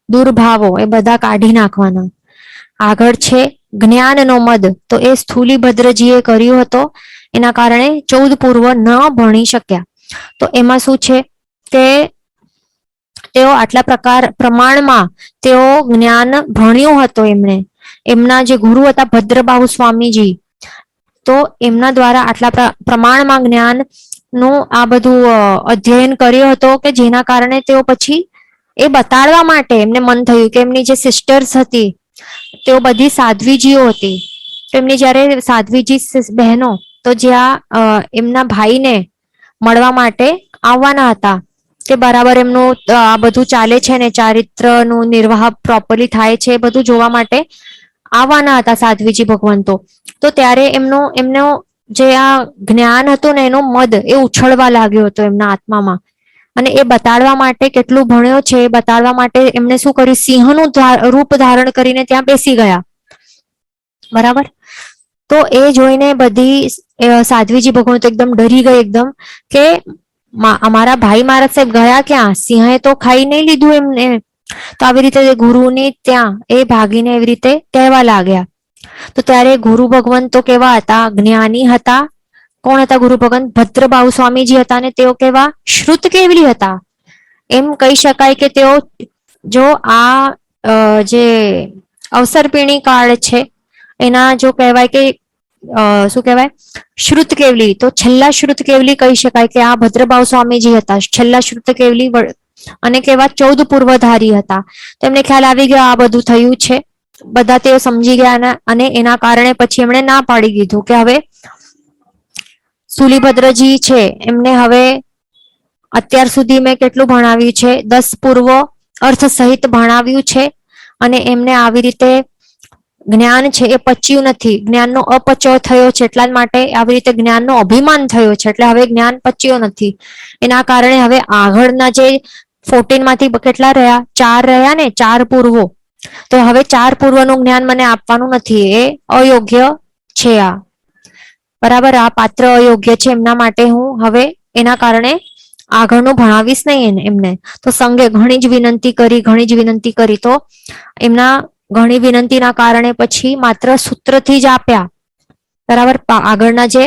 દુર્ભાવો, એ બધા કાઢી નાખવાના. આગળ છે જ્ઞાનનો મદ. તો એ સ્થૂલીભદ્રજીએ કર્યો હતો, એના કારણે 14 પૂર્વ ન ભણી શક્યા. તો એમાં શું છે કે તેઓ આટલા પ્રમાણમાં તેઓ જ્ઞાન ભણ્યું હતું. એમના જે ગુરુ હતા ભદ્રબાહુ સ્વામીજી, તો એમના દ્વારા આટલા પ્રમાણમાં જ્ઞાન નું આ બધું અધ્યયન કર્યો હતો કે જેના કારણે તેઓ પછી એ બતાડવા માટે એમને મન થયું કે એમની જે સિસ્ટર્સ હતી તેઓ બધી સાધ્વીજીઓ હતી. તો એમની જયારે સાધ્વીજી બહેનો તો જ્યાં એમના ભાઈને મળવા માટે આવવાના હતા કે બરાબર એમનું આ બધું ચાલે છે ને ચારિત્રનું નિર્વાહ પ્રોપરલી થાય છે, બધું જોવા માટે આવવાના હતા સાધ્વીજી ભગવંતો. તો ત્યારે એમનો જે આ જ્ઞાન હતું ને એનો મદ એ ઉછળવા લાગ્યો હતો એમના આત્મામાં. અને એ બતાડવા માટે કેટલું ભણ્યો છે એ બતાડવા માટે એમણે શું કર્યું, સિંહનું રૂપ ધારણ કરીને ત્યાં બેસી ગયા, બરાબર. તો એ જોઈને બધી સાધ્વીજી ભગવંત એકદમ ડરી ગઈ, એકદમ કે અમારા ભાઈ મહારાજ સાહેબ ગયા ક્યાં, સિંહે તો ખાઈ નહીં લીધું એમને. તો આવી રીતે ગુરુની ત્યાં એ ભાગીને એવી રીતે કહેવા લાગ્યા. તો ત્યારે ગુરુ ભગવંત તો કેવા હતા, જ્ઞાની હતા. કોણ હતા ગુરુ ભગવંત? ભદ્રબાહુ સ્વામીજી હતા. અને તેઓ કેવા શ્રુત કેવલી હતા. એમ કહી શકાય કે તેઓ જો આ જે અવસરપીણી કાળ છે એના જો કહેવાય કે શું કહેવાય શ્રુત કેવલી, તો છેલ્લા શ્રુત કેવલી કહી શકાય કે આ ભદ્રબાહુ સ્વામીજી હતા, છેલ્લા શ્રુત કેવલી. અને કેવા 14 પૂર્વધારી હતા. તો એમને ખ્યાલ આવી ગયો આ બધું થયું છે, બધા તેઓ સમજી ગયા. અને એના કારણે પછી એમણે ના પાડી દીધું કે હવે સુલીભદ્રજી છે એમને હવે અત્યાર સુધી મેં કેટલું ભણાવ્યું છે? 10 પૂર્વ અર્થ સહિત ભણાવ્યું છે અને એમને આવી રીતે જ્ઞાન છે એ પચ્યું નથી, જ્ઞાનનો અપચય થયો છે, એટલા માટે આવી રીતે જ્ઞાનનો અભિમાન થયો છે, એટલે હવે જ્ઞાન પચ્યો નથી. એના કારણે હવે આગળના જે 14 માંથી કેટલા રહ્યા? 4 રહ્યા ને, 4 પૂર્વો. તો હવે 4 પૂર્વનું જ્ઞાન મને આપવાનું નથી, એ અયોગ્ય છે. આ બરાબર, આ પાત્ર અયોગ્ય છે, એમના માટે હું હવે એના કારણે આગળનું ભણાવીશ નહીં એમને. તો સંઘે ઘણી જ વિનંતી કરી તો એમના ઘણી વિનંતીના કારણે પછી માત્ર સૂત્રથી જ આપ્યા. બરાબર, આગળના જે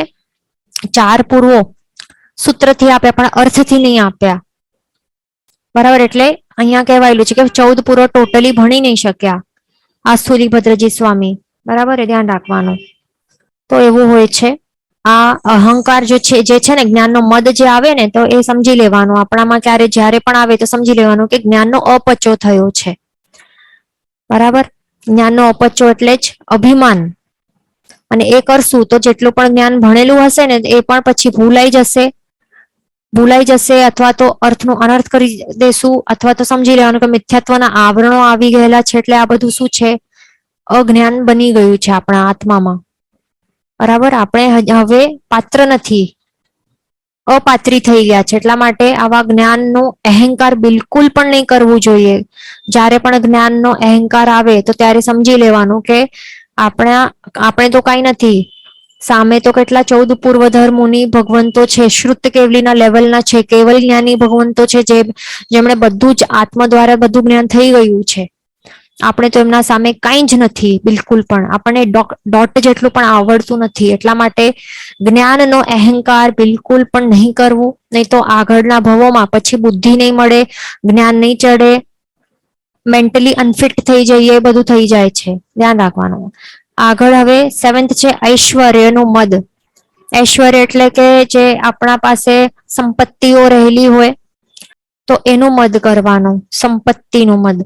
4 પૂર્વો સૂત્રથી આપ્યા પણ અર્થથી નહીં આપ્યા. બરાબર, એટલે અહીંયા કહેવાયેલું છે કે 14 પૂર્વ ટોટલી ભણી નહીં શક્યા આ સ્થૂલીભદ્રજી સ્વામી. બરાબર, એ ધ્યાન રાખવાનું. તો એવું હોય છે. આ અહંકાર જે છે ને, જ્ઞાનનો મદ જે આવે ને, તો એ સમજી લેવાનું. આપણામાં જ્યારે પણ આવે તો સમજી લેવાનું કે જ્ઞાનનો અપચો થયો છે. બરાબર, જ્ઞાનનો અપચો એટલે જ અભિમાન. અને એ કરશું તો જેટલું પણ જ્ઞાન ભણેલું હશે ને એ પણ પછી ભૂલાઈ જશે અથવા તો અર્થનો અનર્થ કરી દેશું, અથવા તો સમજી લેવાનું કે મિથ્યાત્વના આવરણો આવી ગયેલા છે, એટલે આ બધું શું છે? અજ્ઞાન બની ગયું છે આપણા આત્મામાં. બરાબર, આપણે હવે પાત્ર નથી, અપાત્રી થઈ ગયા છે. એટલા માટે આવા જ્ઞાનનો અહંકાર બિલકુલ પણ નહીં કરવું જોઈએ. જ્યારે પણ જ્ઞાનનો અહંકાર આવે તો ત્યારે સમજી લેવાનું કે આપણે તો કઈ નથી, સામે તો કેટલા 14 પૂર્વધર મુનિ ભગવંતો છે, શ્રુત કેવલીના લેવલના છે, કેવલ જ્ઞાની ભગવંતો છે, જેમણે બધું જ આત્મા દ્વારા બધું જ્ઞાન થઈ ગયું છે. આપણે તો એમના સામે કઈ જ નથી બિલકુલ પણ. આપણને ડોટ જેટલું પણ આવડતું નથી. એટલા માટે જ્ઞાનનો અહંકાર બિલકુલ પણ નહીં કરવું, નહીં તો આગળના ભવોમાં પછી બુદ્ધિ નહીં મળે, જ્ઞાન નહીં ચડે, મેન્ટલી અનફિટ થઈ જઈએ, એ બધું થઈ જાય છે. ધ્યાન રાખવાનું. આગળ હવે 7th છે ઐશ્વર્યનો મદ. ઐશ્વર્ય એટલે કે જે આપણા પાસે સંપત્તિઓ રહેલી હોય તો એનું મદ કરવાનું, સંપત્તિનું મદ.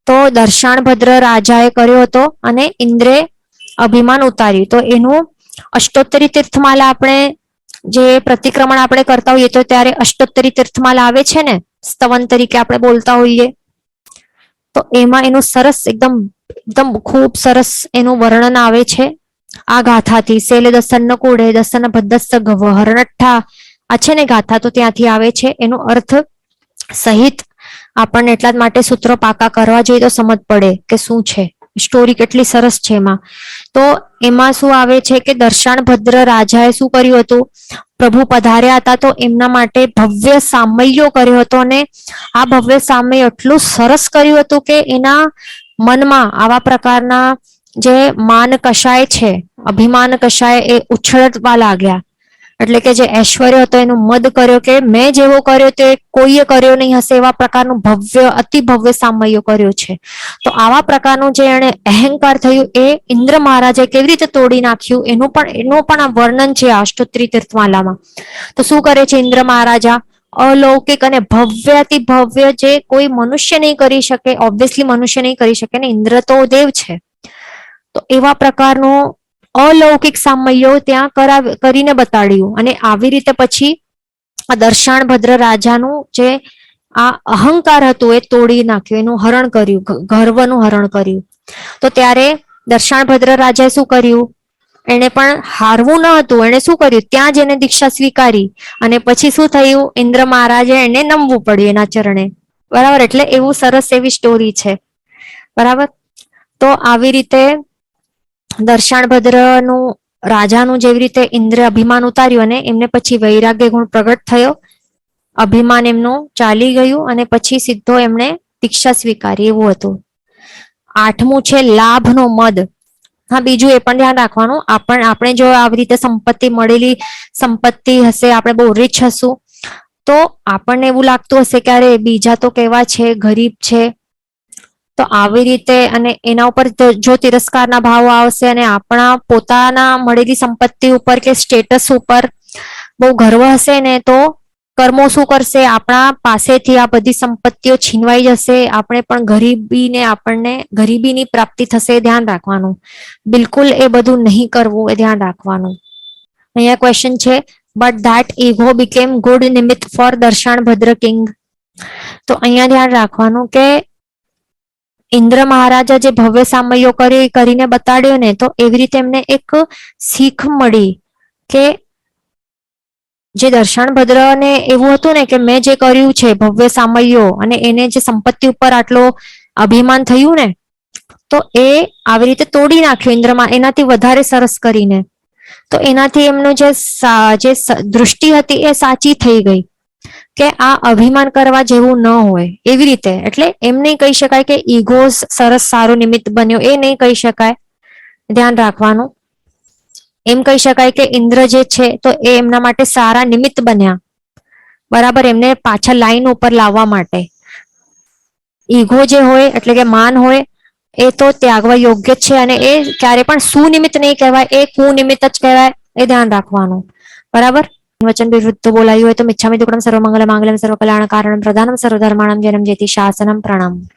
તો દર્શાણભદ્ર રાજાએ કર્યો હતો અને ઇન્દ્રે અભિમાન ઉતાર્યું. તો એનું અષ્ટોત્તરી તીર્થમાલા આપણે જે પ્રતિક્રમણ આપણે કરતા હોઈએ તો ત્યારે અષ્ટોત્તરી તીર્થમાલા આવે છે ને, સ્તવન તરીકે આપણે બોલતા હોઈએ, તો એમાં એનું સરસ એકદમ ખૂબ સરસ એનું વર્ણન આવે છે આ ગાથાથી. શૈલે દસન કુડે દસન ભદ્દસ્સ ગવ હરણઠ્ઠા, આ છે ને ગાથા, તો ત્યાંથી આવે છે. એનો અર્થ સહિત આપણને એટલા જ માટે સૂત્રો પાકા કરવા જોઈએ તો સમજ પડે કે શું છે, સ્ટોરી કેટલી સરસ છે એમાં. તો એમાં શું આવે છે કે દર્શાણભદ્ર રાજાએ શું કર્યું હતું? પ્રભુ પધાર્યા હતા તો એમના માટે ભવ્ય સામૈયો કર્યો હતો, અને આ ભવ્ય સામૈયો એટલું સરસ કર્યું હતું કે એના મનમાં આવા પ્રકારના જે માન કશાય છે, અભિમાન કશાય, એ ઉછળવા લાગ્યા. એટલે કે જે ઐશ્વર્ય હતો એનું મદ કર્યો કે મેં જેવો કર્યો તે કોઈએ કર્યો નહીં હશે, એવા પ્રકારનું ભવ્ય અતિ ભવ્ય સામૈયો કર્યો છે. તો આવા પ્રકારનું જે એને અહંકાર થયું એ ઇન્દ્ર મહારાજે કેવી રીતે તોડી નાખ્યું એનું પણ આ વર્ણન છે અષ્ટોત્તરી તીર્થમાલામાં. તો શું કરે છે ઇન્દ્ર મહારાજા? અલૌકિક અને ભવ્યાતિ ભવ્ય જે કોઈ મનુષ્ય નહીં કરી શકે, ઓબ્વિયસલી મનુષ્ય નહીં કરી શકે ને, ઇન્દ્ર તો દેવ છે, તો એવા પ્રકારનું અલૌકિક સામૈયો ત્યાં કરીને બતાડ્યું. અને આવી રીતે પછી આ દર્શાણભદ્ર રાજાનું જે આ અહંકાર હતું એ તોડી નાખ્યું, એનું હરણ કર્યું, ગર્વનું હરણ કર્યું. તો ત્યારે દર્શાણભદ્ર રાજાએ શું કર્યું? એને પણ હારવું ન હતું, એને શું કર્યું? ત્યાં જ એને દીક્ષા સ્વીકારી. અને પછી શું થયું? ઇન્દ્ર મહારાજે એને નમવું પડ્યું એના ચરણે. બરાબર, એટલે એવું સરસ એવી સ્ટોરી છે. બરાબર, તો આવી રીતે દર્શાણભદ્રનું રાજાનું જેવી રીતે ઇન્દ્ર અભિમાન ઉતાર્યું અને એમને પછી વૈરાગ્ય ગુણ પ્રગટ થયો, અભિમાન એમનું ચાલી ગયું અને પછી સીધો એમણે દીક્ષા સ્વીકારી, એવું હતું. 8મું છે લાભનો મદ. હા, બીજું એ પણ ધ્યાન રાખવાનું, આપણે જો આવી રીતે સંપત્તિ મળેલી સંપત્તિ હશે, આપણે બહુ રીચ હશું, તો આપણને એવું લાગતું હશે કે અરે બીજા તો કેવા છે, ગરીબ છે, તો આવી રીતે અને એના ઉપર જો તિરસ્કારના ભાવ આવશે અને આપણા પોતાના મળેલી સંપત્તિ ઉપર કે સ્ટેટસ ઉપર બહુ ગર્વ હશે ને, તો કર્મો શું કરશે? આપણા પાસેથી આ બધી સંપત્તિઓ છીનવાઈ જશે, આપણે પણ આપણને ગરીબીની પ્રાપ્તિ થશે. ધ્યાન રાખવાનું, બિલકુલ એ બધું નહીં કરવું, એ ધ્યાન રાખવાનું. અહીંયા ક્વેશ્ચન છે but that ego became good નિમિત્ત for દર્શાન ભદ્ર કિંગ. તો અહીંયા ધ્યાન રાખવાનું કે ઇન્દ્ર મહારાજા જે ભવ્ય સામયો કર્યો એ કરીને બતાડ્યો ને, તો એવી રીતે એમને એક શીખ મળી કે જે દર્શાન ભદ્રને એવું હતું ને કે મેં જે કર્યું છે ભવ્ય સામયો અને એને જે સંપત્તિ ઉપર આટલો અભિમાન થયું ને, તો એ આવી રીતે તોડી નાખ્યું ઇન્દ્રમાં એનાથી વધારે સરસ કરીને. તો એનાથી એમનું જે દૃષ્ટિ હતી એ સાચી થઈ ગઈ કે આ અભિમાન કરવા જેવું ન હોય એવી રીતે. એટલે એમ નહીં કહી શકાય કે ઈગો સરસ સારું નિમિત્ત બન્યો, એ નહીં કહી શકાય, ધ્યાન રાખવાનું. એમ કહી શકાય કે ઇન્દ્ર જે છે તો એ એમના માટે સારા નિમિત્ત બન્યા, બરાબર, એમને પાછા લાઈન ઉપર લાવવા માટે. ઈગો જે હોય એટલે કે માન હોય એ તો ત્યાગવા યોગ્ય છે અને એ ક્યારે પણ સુનિમિત્ત નહીં કહેવાય, એ કુનિમિત્ત જ કહેવાય, એ ધ્યાન રાખવાનું, બરાબર. વચન વિરુદ્ધ બોલાયું હોય તો મિચ્છામિ દુક્કડમ સર્વમંગલ માંગલ્યમ સર્વકલ્યાણ કારણમ પ્રધાનમ સર્વધર્માણમ જનમ જેતિ શાસનમ પ્રણામ.